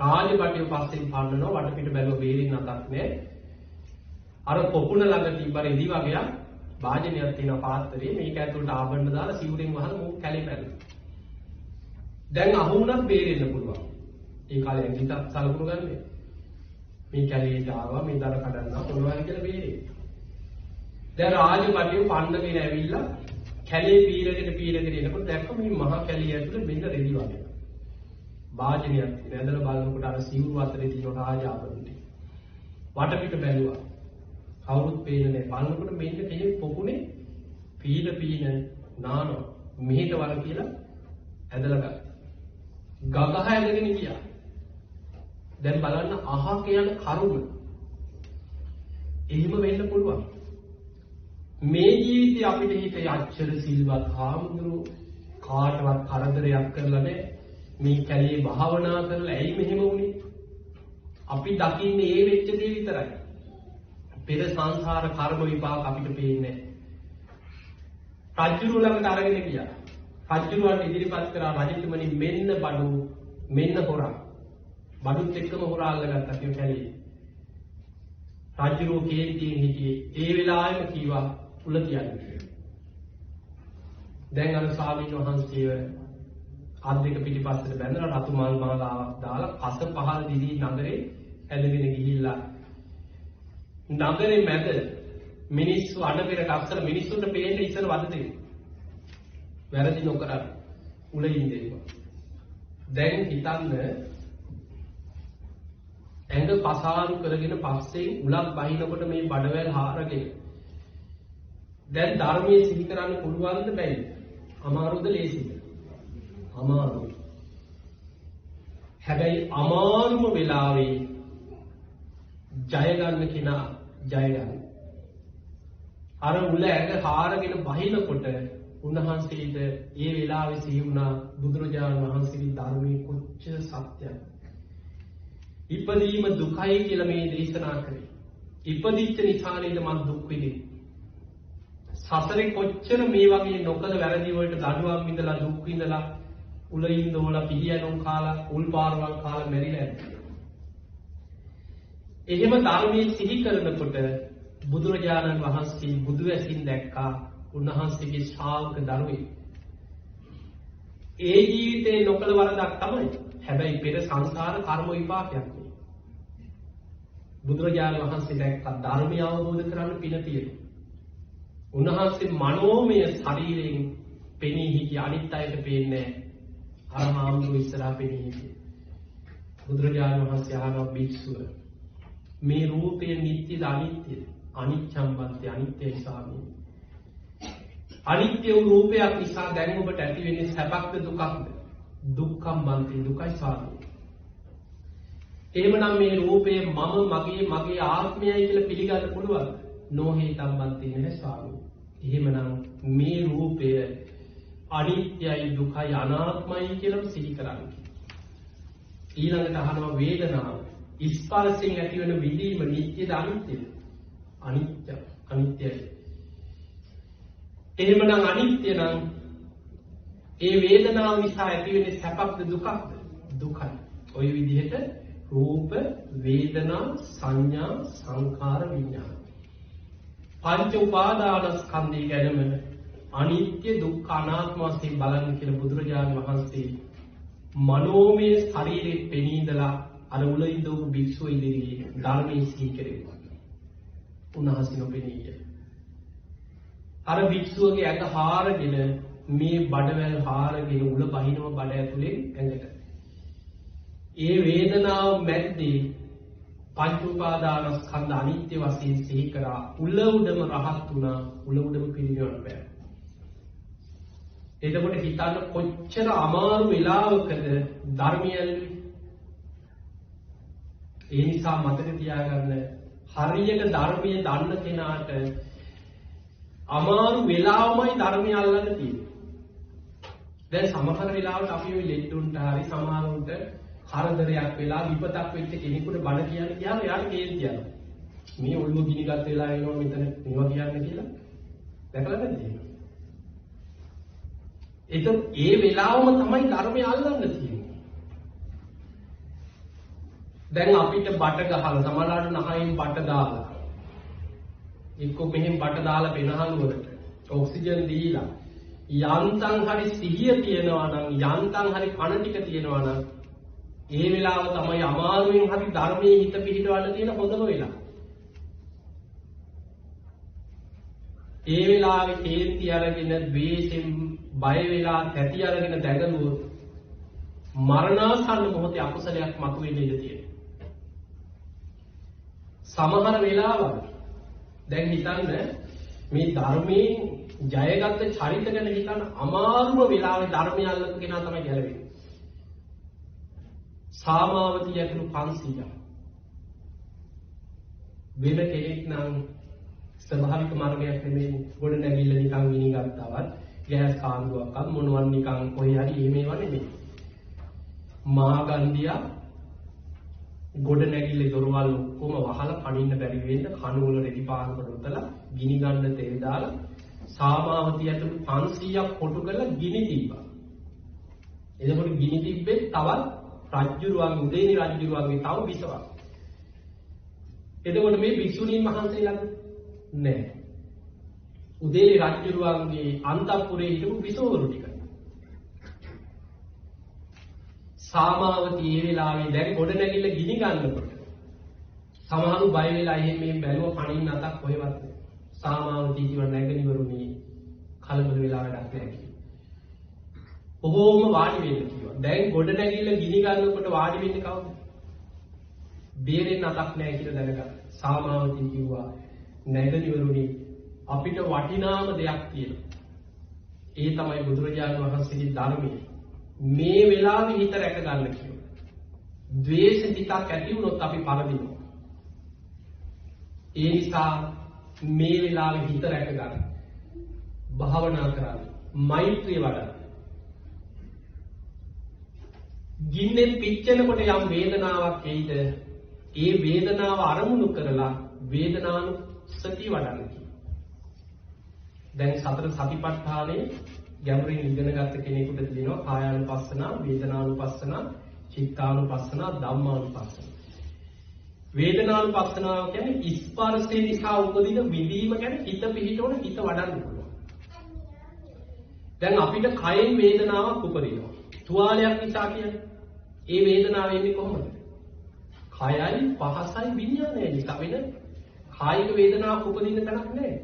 S1: රාජපටිය පස්සෙන් පන්නනවා වටපිට බැලුව බේරින්න අතක් නෑ. අර පොකුණ ළඟ තිබ්බ රෙදි වගේක් වාජනයක් තියෙන පාත්‍රේ මේක ඇතුළට ආබන්න දාලා සිවුරෙන් වහලා මොකක් කැලේ පැනලා. දැන් අහු වුණත් බේරෙන්න පුළුවන්. ඒ කාලේ ඇඟිල්ලත් සලකුණු ගන්නේ. මේ කැලේට ආවා මේ දර කඩන්නා පුළුවන් කියලා බේරේ. දැන් රාජපටිය පන්නගෙන ඇවිල්ලා කැලේ පීරගෙන එනකොට දැක්ක මේ මහා කැලිය ඇතුළේ මෙන්න රෙදි වගේ. වාජනයක් නැදලා බලනකොට අර සිවුරු අතරේ තියෙන රාජ ආභරණ ටික. වටපිට බැලුවා. කවුරුත් පේන්නේ නැහැ. බලනකොට මෙන්න කෙනෙක් පොකුණේ පීන නානවා. මෙහෙට වල කියලා ඇදලා ගත්තා. ගගහ ඇදගෙන ගියා. දැන් බලන්න අහක යන කරුණ. එහෙම වෙන්න පුළුවන්. මේ ජීවිතේ අපිට හිත යච්චර සිල්වත් හාමුදුරුවෝ කාටවත් කරදරයක් කරලා නැහැ. මේ කැලේ භාවනා කරලා ඇයි මෙහෙම වුනේ? අපි දකින්නේ ඒ වෙච්ච දේ විතරයි. පෙර සංසාර කර්ම විපාක අපිට පේන්නේ රජුරු ළඟට අරගෙන ගියා. රජුරුවන්ට ඉදිරිපත් කරා රජතුමනි මෙන්න බඩු මෙන්න හොරා. බඩුත් එක්කම හොරා අල්ලගත්තා කියන කැලේ. රජුරුව කේන්තියෙන් හිටියේ ඒ වෙලාවෙම කීවා උල තියන්න කියලා. දැන් අර ස්වාමීන් වහන්සේව අත් දෙක පිටිපස්සට බැඳලා රතු මල් මාලාවක් දාලා කස පහල් දිදී නගරේ ඇදගෙන ගිහිල්ලා නගරේ මැද මිනිස්සු අඬ පෙරට අක්ෂර මිනිස්සුන්ට පේන්න ඉස්සර වද දෙන්න. වැරදි නොකර උල ඉඳේවා. දැන් හිතන්න ඇඟ පසාරු කරගෙන පස්සේ උලක් බහිනකොට මේ බඩවැල් හාරගෙන දැන් ධර්මයේ සිහි කරන්න පුළුවන්ද බැයිද? අමාරුද ලේසිද? අමාරුයි. හැබැයි අමාරුම වෙලාවේ ජය ගන්න කෙනා ජය ගන්න. අර උල ඇඟ හාරගෙන බහිනකොට උන්වහන්සේට ඒ වෙලාවේ සිහි වුණා බුදුරජාණන් වහන්සේගේ ධර්මයේ කොච්චර සත්‍යද. ඉපදීම දුකයි කියලා මේ දේශනා කරේ. ඉපදිච්ච නිසා නේද මම දුක් විඳින්නේ. සසරේ කොච්චර මේ වගේ නොකල වැරදි වලට දඬුවම් විඳලා දුක් විඳලා උලින් දෝලා පිළියනුම් කාලා උල් පාරවල් කාලා මැරිලා ඇති. එහෙම ධර්මයේ සිහි කරනකොට බුදුරජාණන් වහන්සේ බුදු ඇසින් දැක්කා උන්වහන්සේගේ ශ්‍රාවක දරුවෙක්. ඒ ජීවිතේ නොකල වරදක් තමයි. හැබැයි පෙර සංසාර කර්ම විපාකයක් නේ. බුදුරජාණන් වහන්සේ දැක්කා ධර්මය අවබෝධ කරගන්න පින තියෙනවා. උන්වහන්සේ මනෝමය ශරීරයෙන් පෙනී හිටිය අනිත් අයට පේන්නේ අර හාමුදුරුවෝ ඉස්සරහා පෙනී හිටියේ. බුදුරජාණන් වහන්සේ අහනවා භික්ෂුව මේ රූපය නිට්ටයද අනිත්‍යද? අනිච්ඡම් බන්ති අනිත්‍යයි ස්වාමීනි. අනිත්‍ය වූ රූපයක් නිසා දැන් ඔබට ඇති වෙන්නේ සැපක්ද දුකක්ද? දුක්ඛම් බන්ති දුකයි ස්වාමීනි. එහෙමනම් මේ රූපය මගේ ආත්මයයි කියලා පිළිගන්න පුළුවන්ද? නොහේතම් බන්ති නැහැ ස්වාමීනි. එහෙමනම් මේ රූපය අනිත්‍යයි දුකයි අනාත්මයි කියලා සිහි කරන්න. ඊළඟට අහනවා වේදනාව ස්පර්ශයෙන් ඇතිවන විඳීම නිට්ටයද අනිත්‍යද? අනිත්‍යයි. එහෙමනම් අනිත්‍ය නම් ඒ වේදනාව නිසා ඇතිවෙන සැපක්ද දුකක්ද? දුකයි. ওই විදිහට රූප, වේදනා, සංඥා, සංඛාර, විඥාන පංච උපාදානස්කන්ධය ගැනම අනිත්‍ය දුක්ඛ අනාත්ම වශයෙන් බලන්න කියලා බුදුරජාණන් වහන්සේ මනෝමය ශරීරයේ පෙනීදලා අර උලින්දෝපු භික්ෂුව ඉදිරියේ ධර්මයේ සිහි කෙරෙනවා. උන්වහන්සේ නොපෙනී ගියා. අර භික්ෂුවගේ ඇඟ හාරගෙන මේ බඩවැල් හාරගෙන උල බහිනව බඩ ඇතුලේ ඇඟට. ඒ වේදනාව මැද්දේ පංච උපාදානස්කන්ධ අනිත්‍ය වශයෙන් සිහි කරා උල උඩම රහත් වුණා. උල උඩම පිළිගන්න බෑ. එතකොට හිතන්න කොච්චර අමාරු වෙලාවකද ධර්මයන්. ඒ නිසා මතක තියාගන්න හරියට ධර්මයේ දන්න කෙනාට අමාරු වෙලාවමයි ධර්මය අල්ලන්න තියෙන්නේ. දැන් සමහර වෙලාවට අපි ওই ලෙඩුන්ට හරි සමහරුන්ට කරදරයක් වෙලා විපතක් වෙච්ච කෙනෙකුට බණ කියන්න ගියාම එයාට කේන්ති යනවා. මේ ඔළුව ගිනිගත් වෙලා එනවා මෙතන මේවා කියන්න කියලා. දැකලා නැද්ද? ඒ වෙලාවම තමයි ධර්මය අල්ලන්න තියෙන්නේ. දැන් අපිට බට ගහලා සමහරවිට නහයෙන් බට දාලා එක්ක මෙහෙන් බට දාලා වෙනහලුවකට ඔක්සිජන් දීලා යන්තම් හරි සිහිය තියනවා නම් යන්තම් හරි කන ටික තියනවා නම් ඒ වෙලාව තමයි අමාරුවෙන් හරි ධර්මයේ හිත පිහිටවන්න තියෙන හොඳම වෙලාව. ඒ වෙලාවේ කේන්ති අරගෙන ද්වේෂෙන් බය වෙලා තැති අරගෙන දැඟලුවොත් මරණාසන්න මොහොතේ අකුසලයක් මතුවෙන්න ඉඩ තියෙනවා. සමහර වෙලාවල් දැන් හිතන්න මේ ධර්මයෙන් ජයගත්ත චරිත ගැන හිතන්න අමාරුම වෙලාවේ ධර්මය අල්ලපු කෙනා තමයි ගැලවෙන්නේ. සාමාවතිය ඇතුළු 500ක් වෙන කෙනෙක් නම් ස්වභාවික මරණයක් නෙමෙයි ගොඩ නැගිල්ල නිකන් විනිගත්තවත් ගෑස් කාන්දුවක්වත් මොනවන් නිකන් කොහේ හරි එහෙම ඒවා නෙමෙයි. මාගන්ධියා ගොඩ නැගිල්ල දොරවල් ඔක්කොම වහලා පණින්න බැරි වෙන්න කණු වල රෙදි පානකට උතලා ගිනි ගන්න තෙල් දාලා සාමාවතිය ඇතුළු 500ක් කොටු කරලා ගිනි තිබ්බා. එතකොට ගිනි තිබ්බේ තවත් රජුරුවන්ගේ උදේනි රජුරුවන්ගේ තව විසවක්. එතකොට මේ භික්ෂුණීන් වහන්සේලා නෑ. උදේනි රජුරුවන්ගේ අන්තපුරේ හිටපු විසවරු ටික. සාමාවතිය ඒ වෙලාවේ දැන් ගොඩ නැගිල්ල ගිනි ගන්නකොට සමහරු බය වෙලා එහෙම මේ බැලුව පණින්න අතක් කොහෙවත් නෑ. සාමාවතිය කිව්ව නැගණිවරුනි කලබල වෙලා වැඩක් නෑ කියලා. ඔහොම වාඩි වෙන්න කිව්වා. දැන් ගොඩ නැගිල්ල ගිනි ගන්නකොට වාඩි වෙන්නේ කවුද? බේරෙන්න අතක් නෑ කියලා දැනගත්තා. සාමාවතිය කිව්වා නැගණිවරුනි අපිට වටිනාම දෙයක් තියෙනවා. ඒ තමයි බුදුරජාණන් වහන්සේගේ ධර්මය. මේ වෙලාවේ හිත රැක ගන්න කියනවා. ද්වේෂ හිතක් ඇති වුණොත් අපි පරදිනවා. ඒ නිසා මේ වෙලාවේ හිත රැක ගන්න. භාවනා කරන්න. මෛත්‍රිය වඩන්න. ගින්නෙන් පිච්චෙනකොට යම් වේදනාවක් එයිද ඒ වේදනාව අරමුණු කරලා වේදනානුස්සතිය වඩන්න කියනවා. දැන් සතර සතිපට්ඨානයේ ගැඹුරින් ඉගෙන ගත්ත කෙනෙකුට තියෙනවා කායානුපස්සනා, වේදනානුපස්සනා, චිත්තානුපස්සනා, ධම්මානුපස්සනා. වේදනානුපස්සනාව කියන්නේ ස්පර්ශය නිසා උපදින විදීම කියන්නේ හිත පිහිටවන හිත වඩන්න පුළුවන්. දැන් අපිට කයෙන් වේදනාවක් උපදිනවා. තුවාලයක් නිසා කියන්නේ ඒ වේදනාව එන්නේ කොහොමද? කයයි පහසයි විඥානයයි නිසා වෙන කායික වේදනාවක් උපදින්න තැනක් නැහැ.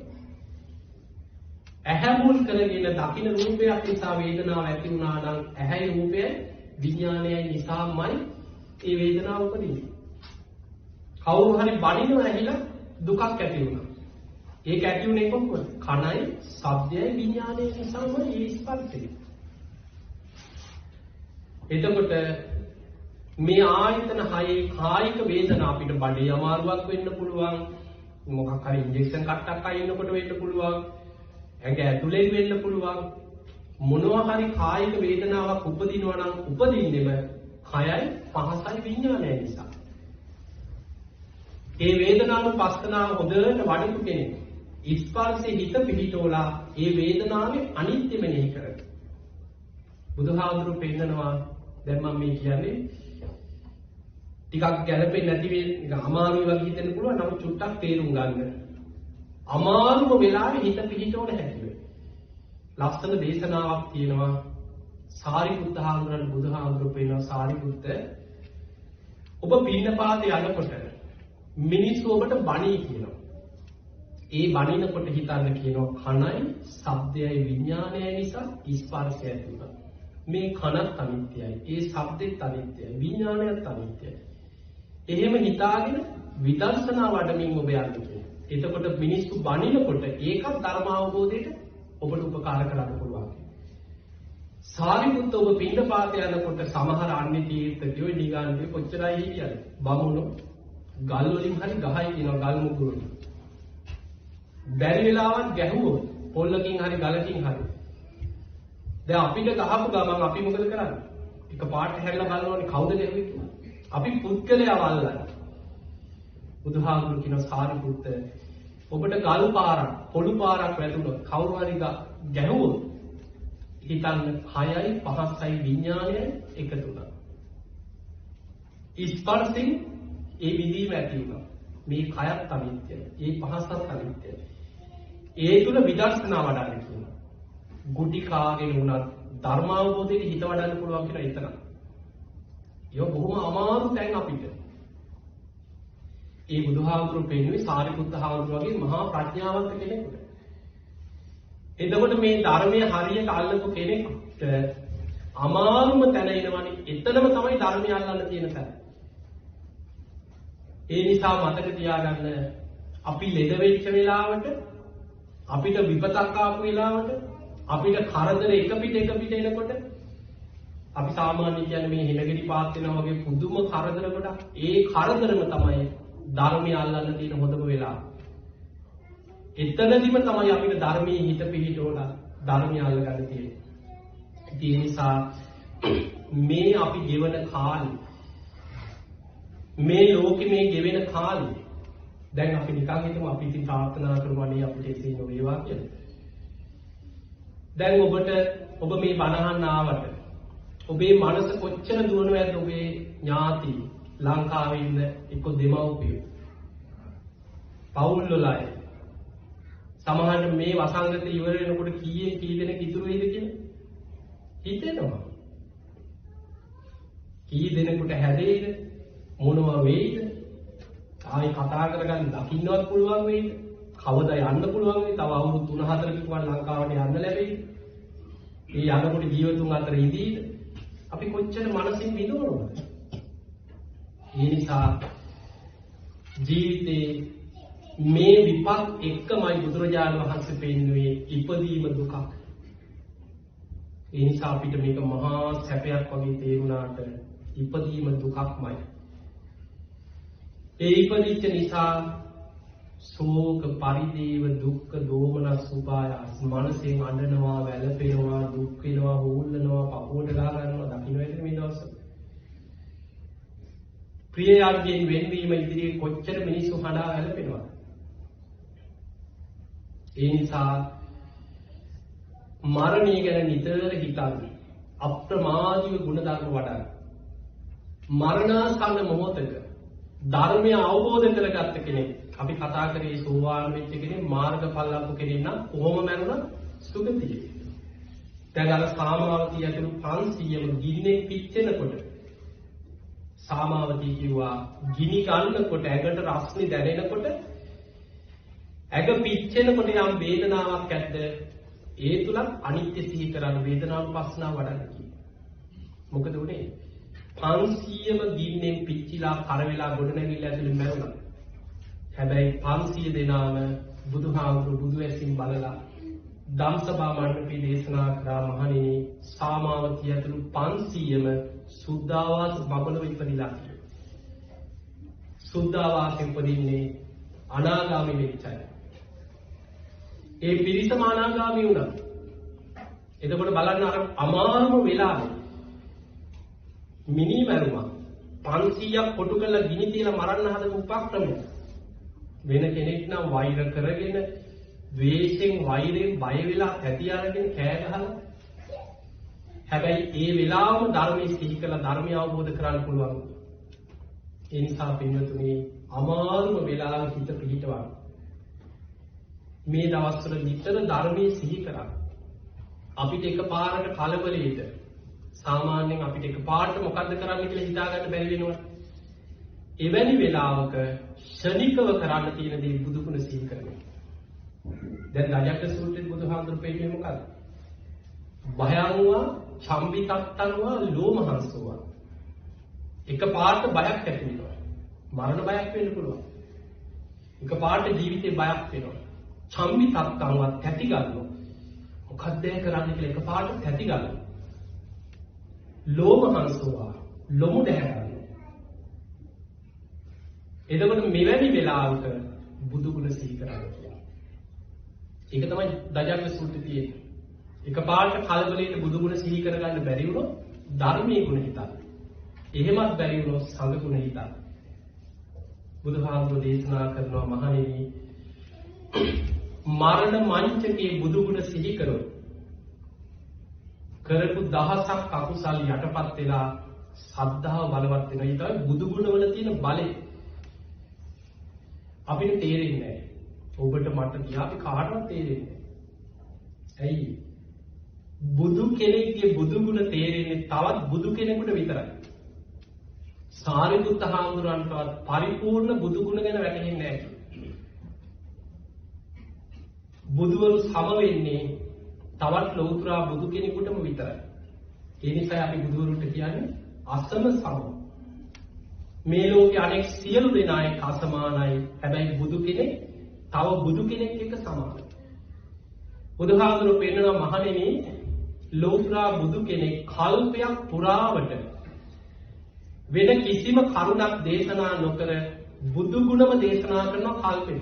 S1: ඇහැ මුල් කරගෙන දකින්න රූපයක් නිසා වේදනාව ඇති වුණා නම් ඇහැයි රූපයයි විඥානයයි නිසාමයි ඒ වේදනාව උපදින්නේ. කවුරු හරි බණිනව ඇහිලා දුකක් ඇති වුණා. ඒක ඇති වුණේ කොහොමද? කනයි, ශබ්දයයි, විඥානයයි නිසාමයි ඒ ස්පර්ශය. එතකොට මේ ආයතන හයේ කායික වේදනා අපිට බඩේ අමාරුවක් වෙන්න පුළුවන්. මොකක් හරි ඉන්ජෙක්ෂන් කට්ටක් අයින්නකොට වෙන්න පුළුවන්. ඇඟ ඇතුලෙන් වෙන්න පුළුවන්. මොනවා හරි කායික වේදනාවක් උපදිනවා නම් උපදින්නේම කයයි පහසයි විඥානයයි නිසා. ඒ වේදනානුපස්සනාව හොඳට වඩපු කෙනෙක් ස්පර්ශේ හිත පිහිටෝලා ඒ වේදනාවේ අනිත්‍ය මෙනෙහි කරගන්න. බුදුහාමුදුරු පෙන්නනවා දැන් මම මේ කියන්නේ ටිකක් ගැළපෙන්නේ නැති වෙන අමාරුයි වගේ හිතෙන්න පුළුවන්. නමුත් චුට්ටක් තේරුම් ගන්න. අමාරුම වෙලාවේ හිත පිහිටවන හැටි. ලස්සන දේශනාවක් තියෙනවා සාරිපුත්ත හාමුදුරන් බුදුහාමුදුරු පෙන්නනවා සාරිපුත්ත ඔබ පින්නපාතේ යනකොට මිනිස්සු ඔබට බණී කියනවා. ඒ බණිනකොට හිතන්න කියනවා කනයි, ශබ්දයයි, විඥානයයි නිසා ස්පර්ශය ඇති වෙනවා. මේ කනත් අනිත්‍යයි, ඒ ශබ්දෙත් අනිත්‍යයි, විඥානයත් අනිත්‍යයි. එහෙම හිතාගෙන විදර්ශනා වඩමින් ඔබ යන්න කියනවා. එතකොට මිනිස්සු බණිනකොට ඒකත් ධර්ම අවබෝධයට ඔබට උපකාර කරන්න පුළුවන්. සාරිපුත්ත ඔබ පින්නපාත යනකොට සමහර අන්‍ය තීර්ථකයෝ නිගාන්තේ කොච්චරයි හිටියද? බමුණෝ ගල් වලින් හරි ගහයි කියනවා ගල් මුගුරු. බැරි වෙලාවත් ගැහුවොත් පොල්ලකින් හරි ගලකින් හරි. දැන් අපිට ගහපු ගමන් අපි මොකද කරන්නේ? එක පාට හැරිලා බලනවනේ කවුද ගැහුවේ කියලා. අපි පුද්ගලයා වල්ලන. බුදුහාමුදුරු කියන සාරිපුත්ත ඔබට ගල් පාරක්, පොළු පාරක් වැදුනොත් කවුරු හරි ගැහුවොත් හිතන්න කයයි පහසයි විඥානයයි එකතු වෙනවා. ස්පර්ශයෙන් ඒ විදීම ඇති වෙනවා. මේ කයත් අනිත්‍යයි. ඒ පහසත් අනිත්‍යයි. ඒ තුල විදර්ශනා වඩන්න කියනවා. ගුටි කාගෙන උනත් ධර්ම අවබෝධයට හිත වඩන්න පුළුවන් කියලා එතන. ඒක බොහොම අමාරු තැන් අපිට. ඒ බුදුහාමුදුරු පෙන්වන්නේ සාරිපුත්ත හාමුදුරු වගේ මහා ප්‍රඥාවන්ත කෙනෙකුට. එතකොට මේ ධර්මයේ හරියට අල්ලපු කෙනෙක්ට අමාරුම තැන එනවනේ. එතනම තමයි ධර්මය අල්ලන්න තියෙන තැන. ඒ නිසා මතක තියාගන්න අපි ලෙඩ වෙච්ච වෙලාවට අපිට විපතක් ආපු වෙලාවට අපිට කරදර එක පිට එනකොට අපි සාමාන්‍ය කියන්නේ මේ හෙළගිරි පාත් වෙනවා වගේ පුදුම කරදර කොට ඒ කරදරම තමයි ධර්මය අල්ලන්න තියෙන හොඳම වෙලාව. එතනදිම තමයි අපිට ධර්මයේ හිත පිහිටවලා ධර්මය අල්ලගන්න තියෙන්නේ. ඒ නිසා මේ අපි ගෙවන කාලේ මේ ලෝකෙ මේ ගෙවෙන කාලේ දැන් අපි නිකන් හිතමු අපි ඉතින් ප්‍රාර්ථනා කරනවා අපිට එසේ නොවේවා කියලා. දැන් ඔබ මේ බණහන් ආවට ඔබේ මනස කොච්චර දුවනවද ඔබේ ඥාති ලංකාවේ ඉන්න එක්ක දෙමව්පියෝ පවුල් වල අය සමහරවිට මේ වසංගත ඉවර වෙනකොට කී දෙනෙක් ඉතුරු වෙයිද කියලා හිතෙනවා. කී දෙනෙකුට හැදෙයිද මොනවා වෙයිද ආයි කතා කරගන්න දකින්නවත් පුළුවන් වෙයිද කවදා යන්න පුළුවන් වෙයි තව අවුරුදු 3-4 කට ලංකාවට යන්න ලැබෙයිද මේ යනකොට ජීවතුන් අතර ඉඳීද අපි කොච්චර මනසින් විඳවනවද ඒ නිසා ජීවිතේ මේ විපත් එක්කමයි බුදුරජාණන් වහන්සේ පෙන්වුවේ ඉපදීම දුකක්. ඒ නිසා අපිට මේක මහා සැපයක් වගේ තේරුණාට ඉපදීම දුකක්මයි. ඒ ඉපදිච්ච නිසා ශෝක පරිදේව දුක්ඛ දෝමනස් උපායාස මනසෙන් අඬනවා වැළපෙනවා දුක් වෙනවා හොල්ලනවා පපුවට ගහ ගන්නවා දකින්න වේද මේ දවස්වල. ප්‍රියයන්ගෙන් වෙන්වීම ඉදිරියේ කොච්චර මිනිස්සු හඬා වැළපෙනවද? ඒ නිසා මරණය ගැන නිතර හිතන්න අප්‍රමාදීව ගුණධර්ම වඩන්න. මරණාසන්න මොහොතක ධර්මය අවබෝධ කරගත්ත කෙනෙක් අපි කතා කරේ සෝවාන් වෙච්ච කෙනෙක් මාර්ගඵල ලබපු කෙනෙක් නම් කොහොම මැරුණා සුගතියේ. දැන් අර සාමාවතිය ඇතුළු 500ම ගින්නේ පිච්චෙනකොට සාමාවතිය කිව්වා ගිනි ගන්නකොට ඇඟට රස්නේ දැනෙනකොට ඇඟ පිච්චෙනකොට යම් වේදනාවක් ඇද්ද ඒ තුලත් අනිත්‍ය සිහි කරන වේදනානුපස්සනාව වඩන්න කිව්වා. මොකද උනේ 500ම ගින්නෙන් පිච්චිලා කර වෙලා ගොඩ නැගිලා ඇතුළේ මැරුණා. හැබැයි 500 දෙනාම බුදුහාමුදුරු බුදු ඇසින් බලලා ධම්සභා මණ්ඩපේ දේශනා කරා මහණෙනි සාමාවතිය ඇතුළු 500ම සුද්ධාවාස බබලව ඉපදිලා. සුද්ධාවාසෙ උපදින්නේ අනාගාමී වෙච්චයි. ඒ පිරිසම අනාගාමී වුණා. එතකොට බලන්න අර අමාරුම වෙලාවේ මිනි මරුමා 500ක් කොටු කරලා ගිනි තියලා මරන්න හදපු උපක්‍රමය වෙන කෙනෙක් නම් වෛර කරගෙන ද්වේෂයෙන් වෛරයෙන් බය වෙලා ඇති අරගෙන කෑ ගහලා හැබැයි ඒ වෙලාවම ධර්මයේ සිහි කළා ධර්මය අවබෝධ කරගන්න පුළුවන්. ඒ නිසා පින්වතුනි අමාරුම වෙලාවෙ හිත පිහිටවන්න. මේ දවස්වල නිතර ධර්මයේ සිහි කරන්න. අපිට එකපාරට කලබලෙයිද සාමාන්‍යයෙන් අපිට එකපාරට මොකද්ද කරන්න කියලා හිතා ගන්න බැරි වෙනවා. එවැනි වෙලාවක ශනිකව කරන්න තියෙන දේ බුදු ගුණ සිහි කරනවා. දැන් රජක සූත්‍රයේ බුදුහාමුදුරු පෙන්නන්නේ මොකද්ද? භයංවා චම්බිතත්තංවා ලෝමහංසෝවා. එකපාරට බයක් ඇති වෙනවා. මරණ බයක් වෙන්න පුළුවන්. එකපාරට ජීවිතේ බයක් වෙනවා. චම්බිතත්තංවා තැති ගන්නවා. මොකක්ද කරන්නේ කියලා එකපාරට තැති ගන්නවා. ලෝමහංසෝවා ලොමු දැහැ ගන්නවා. එතකොට මෙවැනි වෙලාවක බුදු ගුණ සිහි කරන්න කියලා. ඒක තමයි දජග්ග සූත්‍රයේ තියෙන්නේ. එකපාරට කලබලයට බුදු ගුණ සිහි කරගන්න බැරි වුණොත් ධර්මයේ ගුණ හිතන්න. එහෙමත් බැරි වුණොත් සංඝ ගුණ හිතන්න. බුදුහාමුදුරේ දේශනා කරනවා මහණෙනි මරණ මංචකේ බුදු ගුණ සිහි කරොත් කරපු දහසක් අකුසල් යටපත් වෙලා සද්ධාව බලවත් වෙනවා. ඒ තමයි බුදු ගුණ වල තියෙන බලය. අපිට තේරෙන්නේ නැහැ. ඔබට මට කියා අපි කාටවත් තේරෙන්නේ නැහැ. ඇයි? බුදු කෙනෙක්ගේ බුදු ගුණ තේරෙන්නේ තවත් බුදු කෙනෙකුට විතරයි. සාරිපුත්ත හාමුදුරන්ටවත් පරිපූර්ණ බුදු ගුණ ගැන වැටහෙන්නේ නැහැ. බුදුවරු සම වෙන්නේ තවත් ලෞතර බුදු කෙනෙකුටම විතරයි. ඒ නිසා අපි බුදුවරුන්ට කියන්නේ අසම සම. මේ ලෝකයේ අනෙක් සියලු දෙනා එක්ක අසමානයි. හැබැයි බුදු කෙනෙක් තව බුදු කෙනෙක් එක්ක සමානයි. බුදුහාමුදුරුවෝ පෙන්නනවා මහණෙනි ලෞතර බුදු කෙනෙක් කල්පයක් පුරාවට වෙන කිසිම කරුණක් දේශනා නොකර බුදු ගුණම දේශනා කරන කල්පෙක.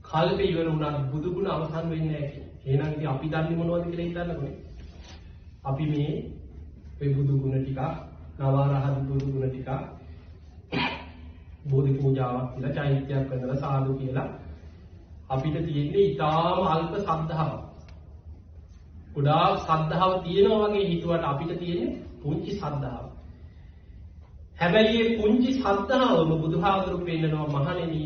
S1: කල්පේ ඉවර වුණා බුදු ගුණ අවසන් වෙන්නේ නැහැ කියන්නේ. එහෙනම් ඉතින් අපි දන්නේ මොනවද කියලා හිතන්නකෝ. අපි මේ බුදු ගුණ ටික නවරහත් බුදු ගුණ ටික බෝධි පූජාවක් කියලා චෛත්‍යයක් කරලා සාදු කියලා අපිට තියෙන්නේ ඊටාම අල්ප ශ්‍රද්ධාවක්. ගොඩාක් ශ්‍රද්ධාව තියෙනවා වගේ හිතුවට අපිට තියෙන්නේ පුංචි ශ්‍රද්ධාවක්. හැබැයි මේ පුංචි ශ්‍රද්ධාවම බුදුහාමුදුරු පෙන්නනවා මහණෙනි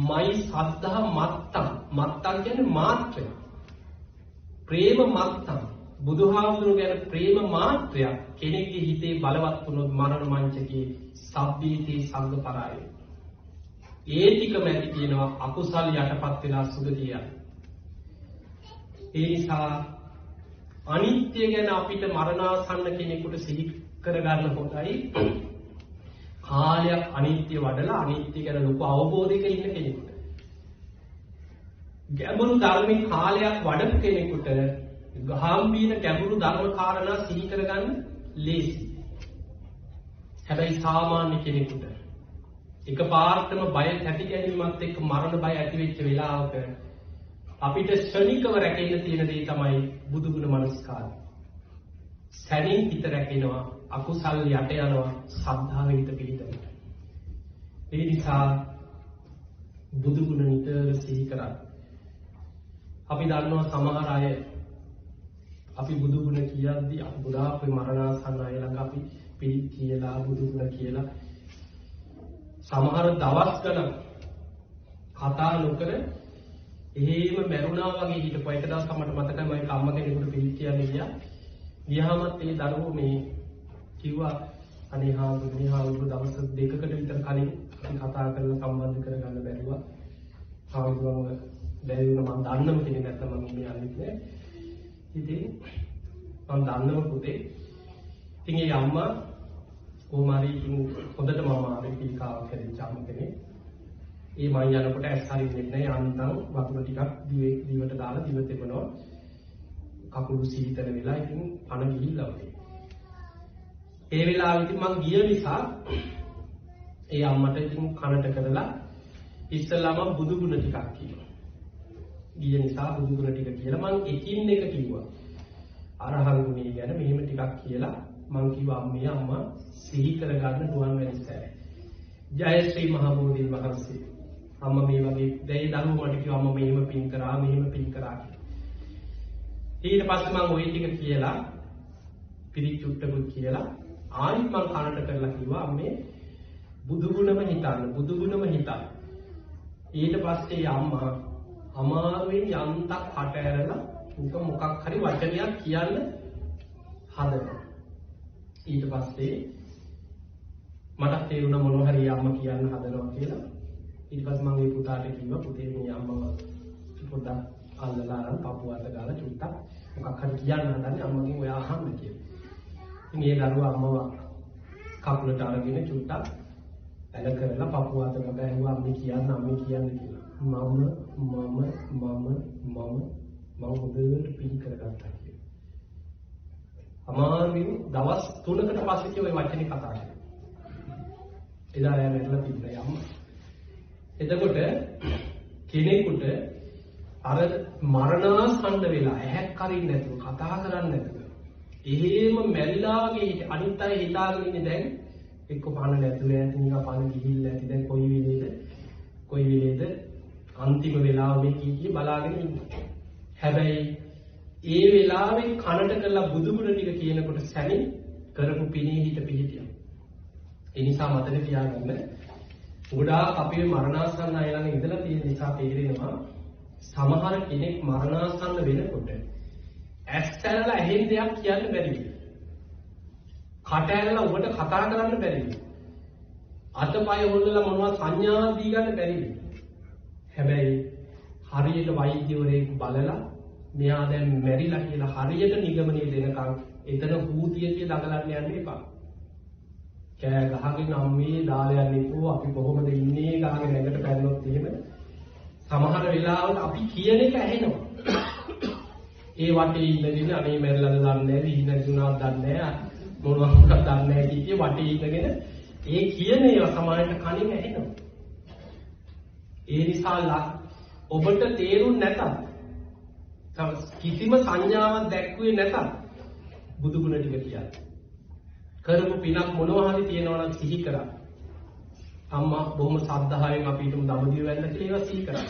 S1: මයි ශ්‍රද්ධා මත්තම් කියන්නේ මාත්‍රය. ප්‍රේම මත්තම් බුදුහාමුදුරු ගැන ප්‍රේම මාත්‍රයක් කෙනෙක්ගේ හිතේ බලවත් වුණොත් මරණ මංචකේ සබ්බීතේ සංඝ පරාය. ඒ ටිකම ඇති කියනවා අකුසල් යටපත් වෙලා සුගතිය. ඒ නිසා අනිත්‍ය ගැන අපිට මරණාසන්න කෙනෙකුට සිහි කරගන්න හොඳයි. කාලයක් අනිත්‍ය වඩලා අනිත්‍ය ගැන ලොකු අවබෝධයක ඉන්න කෙනෙකුට. ගැඹුරු ධර්මයේ කාලයක් වඩපු කෙනෙකුට ගාම්භීර ගැඹුරු ධර්ම කාරණා සිහි කරගන්න ලේසි. හැබැයි සාමාන්‍ය කෙනෙකුට එකපාරටම බය ඇති ගැනීමත් එක්ක මරණ බය ඇති වෙච්ච වෙලාවක අපිට ශනිකව රැකෙන්න තියෙන දේ තමයි බුදුගුණ මනස්කාරය. සැනින් හිත රැකෙනවා, අකුසල් යට යනවා, ශ්‍රද්ධාවෙන් හිත පිහිටනවා. ඒ නිසා බුදුගුණ නිතර සිහි කරා. අපි දන්නවා සමහර අය අපි බුදුගුණ කියද්දී අපි ගොඩාක් මරණාසන්න අය ළඟ අපි පිළිත් කියලා බුදුගුණ කියලා සමහර දවස් ගණන් කතා නොකර එහෙම මැරුණා වගේ හිටපුවා. එක දවසක් මට මතකයි මම අම්ම කෙනෙකුට පිළිත් කියන්න ගියාමත් ඒ දරුවෝ මේ කිව්වා අනේ හාමුදුරුවෝ දවස් දෙකකට විතර කලින් අපි කතා කරලා සම්බන්ධ කරගන්න බැරිවා. හාමුදුරුවෝ බැරි වුණා මම දන්නම කෙනෙක් නැත්නම් මම මේ යන්නේ නැහැ. ඉතින් මම දන්නම පුතේ. ඉතින් ඒ අම්මා කොහොමරි හොඳට මම ආවේ පීකාව කරේ අම්ම කෙනෙක්. ඒ මම යනකොට ඇස් හරින්නේ නැහැ. අන්තම් වතුර ටිකක් දිවට දාලා දිව තෙමනවා. කකුළු සීතල වෙලා ඉතින් පණ ගිහිල්ලා වගේ. ඒ වෙලාවෙදි මම ගිය නිසා ඒ අම්මට ඉතින් කනට කරලා ඉස්සෙල්ලාම බුදුගුණ ටිකක් කිව්වා. ගිය නිසා බුදුගුණ ටික කියලා මම එකින් එක කිව්වා. අරහන් ගුණය ගැන මෙහෙම ටිකක් කියලා මම කිව්වා අම්මා සිහි කරගන්න නුවන් වැනිසෑය. ජය ශ්‍රී මහා බෝධීන් වහන්සේ. අම්මා මේ වගේ දෙයි දරුවෝ මට කිව්වා අම්මා මෙහෙම පින් කරා මෙහෙම පින් කරා කියලා. ඊට පස්සේ මම ওই ටික කියලා පිරිත් චුට්ටකුත් කියලා ආයෙත් මම කනට කරලා කිව්වා අම්මේ බුදුගුණම හිතන්න. ඊට පස්සේ අම්මා අමාරුවෙන් යන්තක් කට ඇරලා මොකක් හරි වචනයක් කියන්න හදනවා. ඊට පස්සේ මට තේරුණා මොනවා හරි අම්මා කියන්න හදනවා කියලා. ඊට පස්සේ මම ඒ පුතාට කිව්වා පුතේ මේ අම්මව පොඩ්ඩක් අල්ලලා අරන් පපුව අත ගාලා චුට්ටක් මොකක් හරි කියන්න හදන්නේ අම්මගෙන් ඔයා අහන්න කියලා. ඉතින් ඒ දරුවා අම්මව කකුලට අරගෙන චුට්ටක් ඇල කරලා පපුව අත ගාලා අම්මේ කියන්න කියලා. මම හොඳට පිළි කරගත්තා කියලා. අමාරුවෙන් දවස් 3කට පස්සේ ඔය වචනේ කතා කරා. එදා රෑ මෙතන තිබ්බා යම්ම. එතකොට කෙනෙකුට අර මරණාසන්න වෙලා ඇහැක් කරින්න නැතුව කතා කරන්නේ නැතුව එහෙම මැරිලා වගේ අනිත් අය හිතාගෙන ඉන්නේ දැන් එක්ක පණ නැතුව ඇති නිකන් පණ ගිහිල්ලා ඇති දැන් කොයි වෙලේද අන්තිම වෙලාව මේ කී බලාගෙන ඉන්නේ. හැබැයි ඒ වෙලාවේ කනට කරලා බුදුගුණ ටික කියනකොට සැනින් කරපු පිනේ හිත පිහිටියා. ඒ නිසා මතක තියාගන්න ගොඩාක් අපේ මරණාසන්න අය ළඟ ඉඳලා තියෙන නිසා තේරෙනවා සමහර කෙනෙක් මරණාසන්න වෙනකොට ඇස්සැරලා ඇහෙන දෙයක් කියන්න බැරි වෙයි. කට ඇරලා ඔබට කතා කරන්න බැරි වෙයි. අතපය හොල්ලලා මොනවා සංඥා දී ගන්න බැරි වෙයි. හැබැයි හරියට වෛද්‍යවරයෙක් බලලා මෙයා දැන් මැරිලා කියලා හරියට නිගමනය දෙනකම් එතන භූතියතිය දඟලන්න යන්න එපා. කෑ ගහගෙන අම්මේ දාලා යන්නේකෝ අපි කොහොමද ඉන්නේ ගහගෙන නැගට පැනනොත් එහෙම සමහර වෙලාවට අපි කියන එක ඇහෙනවා. ඒ වටේ ඉඳගෙන අනේ මැරිලාද දන්නේ නැහැ, විහිණුණාද දන්නේ නැහැ, මොනවද දන්නේ නැහැ කිය වටේ ඉඳගෙන ඒ කියන ඒවා සමානට කනින් ඇහෙනවා. ඒ නිසා ඔබට තේරුන්නේ නැතත් කිසිම සංඥාවක් දැක්ුවේ නැතත් බුදුගුණ ටික කියන්නේ. කරමු පිනක් මොනවා හරි තියෙනවා නම් සිහි කරා. අම්මා බොහොම සද්ධායෙන් අපිට දඹදිව වැන්න කියලා ඒවා සිහි කරා.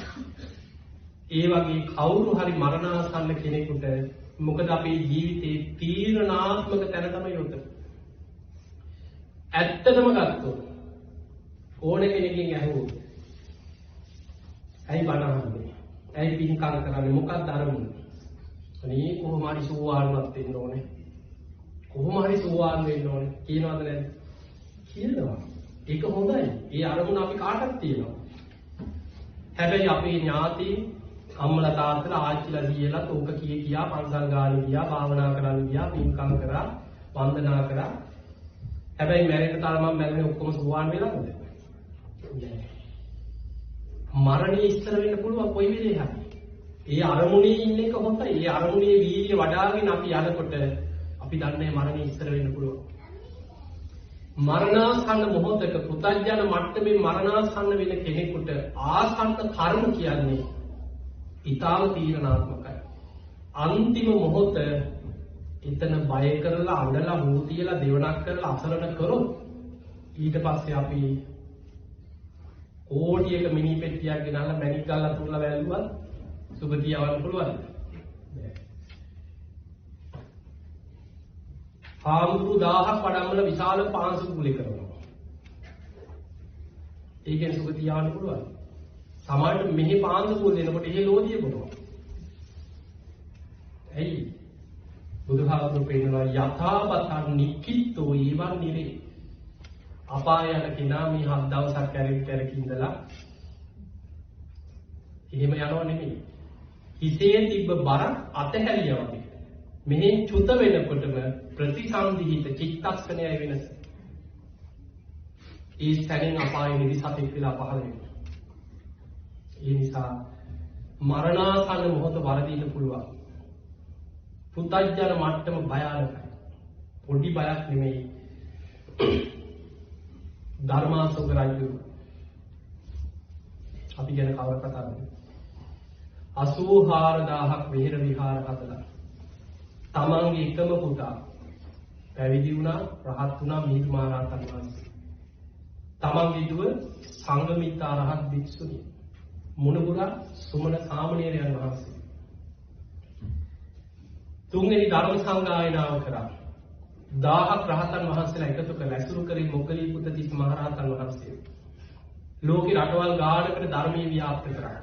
S1: ඒ වගේ කවුරු හරි මරණාසන්න කෙනෙකුට මොකද අපේ ජීවිතේ තීරණාත්මක තැන තමයි යොදන්නේ. ඇත්තටම ගත්තොත් ඕන කෙනකින් ඇහුවොත් ඇයි බණ අහන්නේ? ඇයි පින්කම් කරන්නේ? මොකක්ද අරමුණ? අනේ කොහොම හරි සෝවාන්වත් වෙන්න ඕනේ. කොහොම හරි සෝවාන් වෙන්න ඕනේ. කියනවද නැද්ද? කියනවා. ඒක හොඳයි. ඒ අරමුණ අපි කාටත් තියෙනවා. හැබැයි අපේ ඥාතීන් අම්මලා තාත්තලා ආච්චිලා දීලා තෝක කියා පන්සල් ගානේ ගියා, භාවනා කරන්න ගියා, පින්කම් කරා, වන්දනා කරා. හැබැයි මැරෙන්න තරම මැරෙන්නේ ඔක්කොම සෝවාන් වෙලාද? මරණය ඉස්සර වෙන්න පුළුවන් කොයි වෙලේ හරි. ඒ අරමුණේ ඉන්න එක හොඳයි. ඒ අරමුණේ වීර්ය වඩාගෙන අපි යනකොට අපි දන්නේ මරණය ඉස්සර වෙන්න පුළුවන්. මරණාසන්න මොහොතක පුතඥ මට්ටමේ මරණාසන්න වෙන කෙනෙකුට ආසන්න කර්ම කියන්නේ ඊටාව තීරණාත්මකයි. අන්තිම මොහොත එතන බය කරලා අඬලා මූ තියලා දෙවනක් කරලා අසරණ කරොත් ඊට පස්සේ අපි කෝටියක මිනි පෙට්ටියක් ගෙනල්ලා මැණික් ගල්ලා තුරලා වැල්ලුවත් සුගතිය යවන්න පුළුවන්ද? බැහැ. හාමුදුරු 1000ක් වඩම්මල විශාල පාංශු කුලේ කරනවා. ඒකෙන් සුගතිය යවන්න පුළුවන්. සමහරට මෙහි පාංශු කුල දෙනකොට එහෙ ලෝදිය බොනවා. ඇයි? බුදුහාමුදුරු පෙන්නනවා යථාපතං නික්කිට්ඨෝ ඊවන් නිරේ. අපාය යන කෙනා මේ 7 දවසක් කැරක ඉඳලා එහෙම යනව නෙමෙයි. හිසේ තිබ්බ බර අතහැරියා වගේ. මෙහෙන් චුත වෙනකොටම ප්‍රතිසන්දිහිත චිත්තක්ෂණයයි වෙනස. ඒ සැනින් අපාය නිවිසතෙක් වෙලා පහළ වෙනවා. ඒ නිසා මරණාසන්න මොහොත වරදින්න පුළුවන්. පුතඥ මට්ටම භයානකයි. පොඩි බයක් නෙමෙයි. ධර්මාශෝක රජු අපි ගැන කවර කතාවද? 84000ක් විහෙර විහාර හදලා තමන්ගේ එකම පුතා පැවිදි වුණා, රහත් වුණා, මිහිඳු මහරහතන් වහන්සේ. තමන්ගේ දුව සංඝමිත්තා රහත් භික්ෂුණිය, මුණුබුරා සුමන සාමණේරයන් වහන්සේ. තුන්වෙනි ධර්ම සංගායනාව කරා. 1000ක් රහතන් වහන්සේලා එකතු කරලා ඇසුරු කරේ මොග්ගලීපුත්ත තිස්ස මහරහතන් වහන්සේ. ලෝකේ රටවල් ගානකට ධර්මීය ව්‍යාප්ත කරා.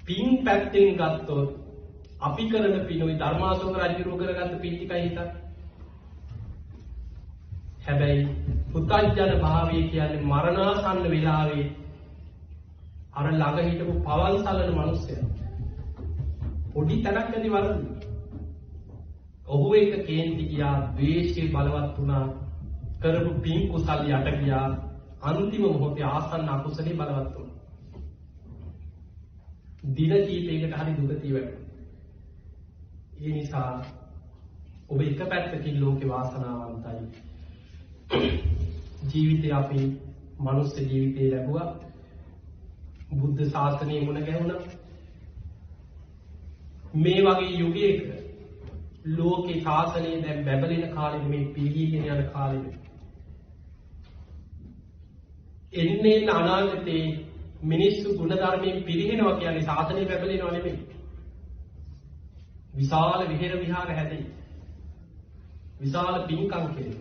S1: පින් පැත්තෙන් ගත්තොත් අපි කරන පිනුයි ධර්මාශෝක රජු කරගත්ත පින් ටිකයි හිතක්. හැබැයි පුතඥ භාවය කියන්නේ මරණාසන්න වෙලාවේ අර ළඟ හිටපු පවල් සලන මිනිස්සයා පොඩි තැනක් ඇති වරද. ඔහු එක කේන්ති ගියා, ද්වේෂය බලවත් වුණා, කරපු පින් කුසල් යට ගියා, අන්තිම මොහොතේ ආසන්න අකුසලේ බලවත් වුණා. දින කීපයකට හරි දුගතිය වැටුණා. ඒ නිසා ඔබ එක පැත්තකින් ලෝකේ වාසනාවන්තයි. ජීවිතේ අපි මනුස්ස ජීවිතේ ලැබුවා. බුද්ධ ශාසනයේ මුණ ගැහුණා. මේ වගේ යුගයක ලෝකේ ශාසනය දැන් බැබලෙන කාලෙ මේ පිළිගෙන යන කාලෙ එන්නේ අනාගතේ මිනිස්සු ගුණ ධර්මයෙන් පිරිහෙනවා කියන්නේ ශාසනය බැබලෙනව නෙමෙයි. විශාල විහෙර විහාර හැදෙයි. විශාල පින්කම් කෙරේ.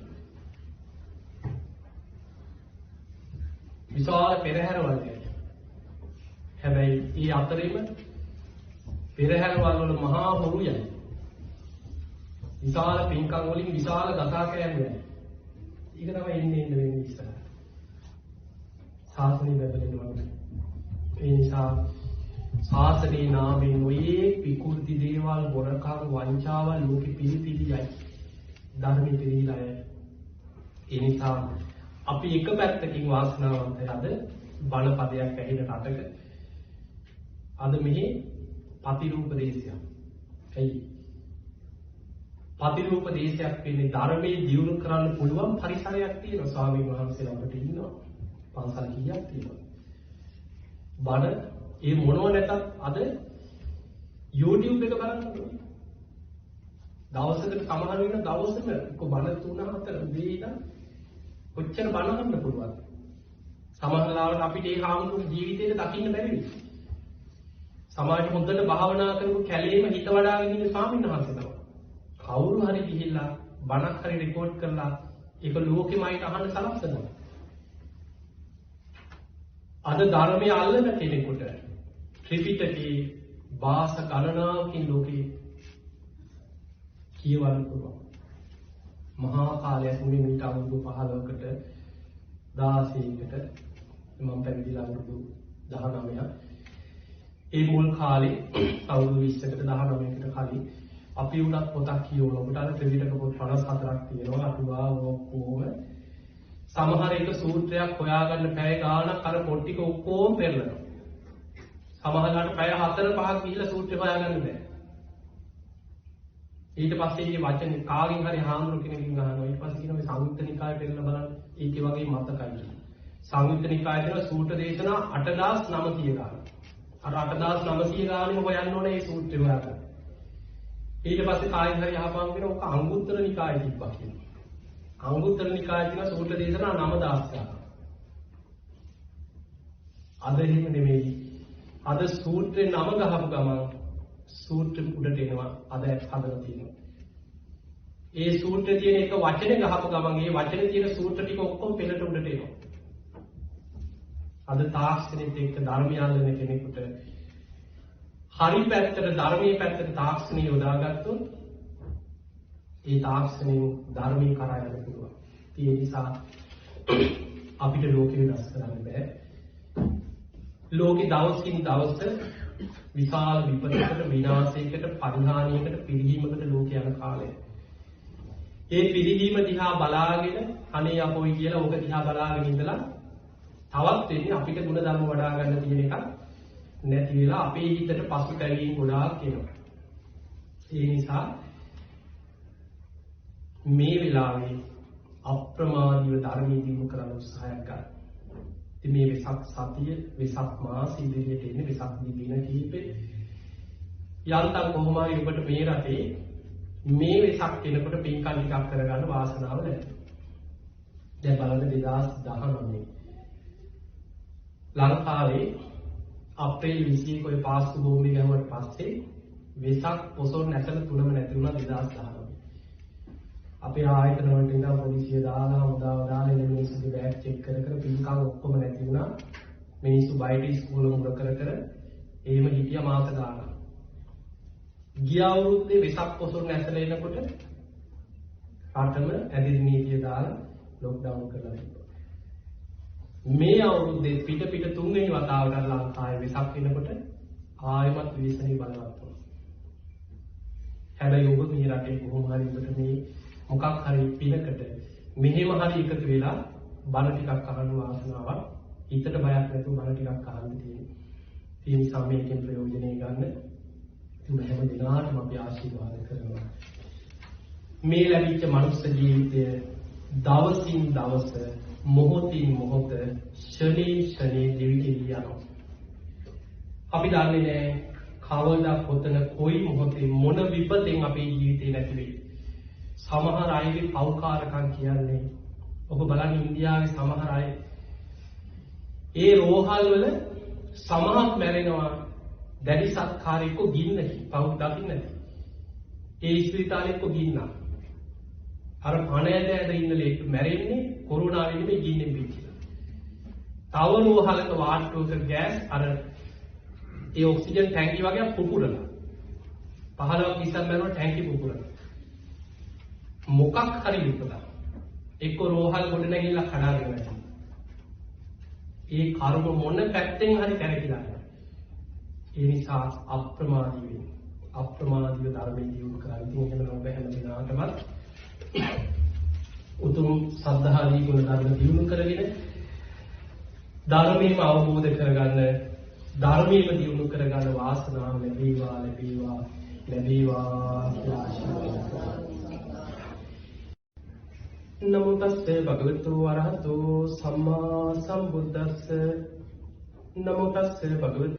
S1: විශාල පෙරහැරවල් හැදෙයි. හැබැයි ඊ අතරෙම පෙරහැරවල් වල මහා හොරු යයි. විශාල පින්කම් වලින් විශාල ගතා කෑම යයි. ඒක තමයි එන්නේ වෙන්නේ ඉස්සර. ශාසනය බැබලෙනවා. ඒ නිසා ශාසනයේ නාමයෙන් ඔයේ විකෘති දේවල්, බොරකම්, වංචාවල් ලෝකෙ පිළිපිලියයි. ධර්මෙ පිළිලා යයි. ඒ නිසා අපි එක පැත්තකින් වාසනාවන්තයි. අද බණ පදයක් ඇහෙන රටක අද මෙහි පතිරූප දේශයක්. ඇයි? පතිරූප දේශයක් වෙන්නේ ධර්මයේ දියුණු කරන්න පුළුවන් පරිසරයක් තියෙනවා. ස්වාමීන් වහන්සේලා අපිට ඉන්නවා. පන්සල් කීයක් තියෙනවා. බණ ඒ මොනව නැතත් අද YouTube එක බලන්න ඕනේ. දවසකට සමහර වෙන දවසක බණ 3-4 දෙයි ඉඳන් කොච්චර බණ අහන්න පුළුවන්ද? සමහර ලාවට අපිට ඒ හාමුදුරුවෝ ජීවිතේට දකින්න බැරි වෙයි. සමාජෙ හොඳට භාවනා කරපු කැලේම හිත වඩාගෙන ඉන්න ස්වාමීන් වහන්සේ තමයි. කවුරු හරි ගිහිල්ලා බණක් හරි රෙකෝඩ් කරලා ඒක ලෝකෙමයිට අහන්න සලස්සනවා. අද ධර්මයේ අල්ලන කෙනෙකුට ත්‍රිපිටකේ භාෂ ගණනාවකින් ලෝකේ කියවන්න පුළුවන්. මහා කාලයක් මුලින් මීට අවුරුදු 15කට 16කට මම පැවිදිලා අවුරුදු 19ක්. ඒ මුල් කාලේ අවුරුදු 20කට 19කට කලින් අපි උනත් පොතක් කියවනකොට අර ත්‍රිපිටක පොත් 54ක් තියෙනවා. අටුවා ඔක්කොම සමහර එක සූත්‍රයක් හොයාගන්න පැය ගාණක් අර පොත් ටික ඔක්කොම පෙරලනවා. සමහරවිට පැය 4-5ක් ගිහිල්ලා සූත්‍රය හොයාගන්න බෑ. ඊට පස්සේ මේ වචන කාගෙන් හරි හාමුදුරු කෙනකින් අහනවා. ඊට පස්සේ කියනවා මේ සංයුත්ත නිකාය පෙරලා බලන්න. ඒකේ වගේ මතකයි කියලා. සංයුත්ත නිකාය දෙන සූත්‍ර දේශනා 8900 ගාණක්. අර 8900 ගාණෙම හොයන්න ඕනේ මේ සූත්‍රය හොයාගන්න. ඊට පස්සේ කාගෙන් හරි අහපම් කියන ඔක අංගුත්තර නිකායේ තිබ්බා කියනවා. අංගුත්තර නිකායේ තියෙන සූත්‍ර දේශනා 9000 ගාණක්. අද එහෙම නෙමෙයි. අද සූත්‍රේ නම ගහපු ගමන් සූත්‍ර උඩට එනවා. අද හදලා තියෙනවා. ඒ සූත්‍රයේ තියෙන එක වචනේ ගහපු ගමන් ඒ වචනේ තියෙන සූත්‍ර ටික ඔක්කොම පෙළට උඩට එනවා. අද තාක්ෂණෙත් එක්ක ධර්මය අල්ලන කෙනෙකුට හරි පැත්තට ධර්මයේ පැත්තට තාක්ෂණය යොදාගත්තොත් ඒ තාක්ෂණය ධර්මයේ කරා යන්න පුළුවන්. ඒ නිසා අපිට ලෝකෙ වෙනස් කරන්න බෑ. ලෝකෙ දවසින් දවස විශාල විපතකට විනාශයකට පරිහානියකට පිරිහීමකට ලෝක යන කාලය. ඒ පිරිහීම දිහා බලාගෙන අනේ අපොයි කියලා ඕක දිහා බලාගෙන ඉඳලා තවත් වෙන්නේ අපිට ගුණ ධර්ම වඩා ගන්න තියෙන එකක් නැති වෙලා අපේ හිතට පසුතැවීම් ගොඩාක් එනවා. ඒ නිසා මේ වෙලාවේ අප්‍රමාදීව ධර්මයේ දිනු කරන්න උත්සාහයක් ගන්න. ඉතින් මේ වෙසක් සතිය වෙසක් මාස ඉදිරියට එන්නේ වෙසක් දින කිහිපේ යන්තම් කොහොම හරි ඔබට මේ රටේ මේ වෙසක් වෙනකොට පින්කම් ටිකක් කරගන්න වාසනාව ලැබෙනවා. දැන් බලන්න 2019 ලංකාවේ අප්‍රේල් 21 ඔය පාස්කු භූමි ගැහුවට පස්සේ වෙසක් පොසොන් නැසල තුනම නැති වුණා 2019. අපේ ආයතන වලට ඉඳන් පොලිසිය දාලා උදාව දාලා එන මිනිස්සුගේ බෑග් චෙක් කර කර පින්කම් ඔක්කොම නැති වුණා. මිනිස්සු බයිට ඉස්කෝල මුල කර කර එහෙම හිටියා මාස ගානක්. ගිය අවුරුද්දේ වෙසක් පොසොන් නැසල එනකොට රටම ඇදිරි නීතිය දාලා ලොක්ඩවුන් කරලා තිබ්බා. මේ අවුරුද්දේ පිට තුන්වෙනි වතාවට ලංකාවේ වෙසක් වෙනකොට ආයෙමත් විශ්වනි බලවත් වුණා. හැබැයි ඔබ මේ රටේ කොහොම හරි ඔබට මේ මොකක් හරි පිනකට මෙහෙම හරි එකතු වෙලා බණ ටිකක් අහන්න වාසනාවක් හිතට බයක් නැතුව බණ ටිකක් අහන්න තියෙනවා. ඒ නිසා මේකෙන් ප්‍රයෝජනෙ ගන්න තුන හැම දිනාටම අපි ආශිර්වාද කරනවා. මේ ලැබිච්ච මනුස්ස ජීවිතය දවසින් දවස මොහොතින් මොහොත ශනේ ශනේ ජීවිතේ යනවා. අපි දන්නේ නැහැ කවදා කොතන කොයි මොහොතේ මොන විපතෙන් අපේ ජීවිතේ නැති වෙයි. සමහර අයගේ පෞකාරකම් කියන්නේ ඔබ බලන්න ඉන්දියාවේ සමහර අය ඒ රෝහල් වල සමහක් මැරෙනවා දැඩි සත්කාරයක ගින්නකි පව් දකින්න නැති. ඒ ස්පිරිතාලෙක ගින්න. අර පණයද ඇද ඉන්න ලේක් මැරෙන්නේ කොරෝනාවෙ නෙමෙයි ගින්නෙන් පිටිලා. තව රෝහලක වාට්ටුවක ගෑස් අර ඒ ඔක්සිජන් ටැංකිය වගේ පුපුරලා 15ක් ඉස්සන් මැරුණා ටැංකිය පුපුරලා. මොකක් හරි විපතක් එක්ක රෝහල් ගොඩ නැගිලා කඩාගෙන යනවා. ඒ කර්ම මොන පැත්තෙන් හරි කැරකිලා යනවා. ඒ නිසා අප්‍රමාදී වෙන්න. අප්‍රමාදීව ධර්මයේ දියුණු කරලා ඉතින් එහෙම ඔබ හැම දිනකටම උතුම් සද්ධාදී ගුණ ධර්ම දියුණු කරගෙන ධර්මයේම අවබෝධ කරගන්න ධර්මයේම දියුණු කරගන්න වාසනාව ලැබේවා ලැබේවා ලැබේවා කියලා ආශිර්වාද කරනවා. නමෝ තස්සේ භගවතු වරහතු සම්මා සම්බුද්දස්ස නමෝ තස්සේ භගවතු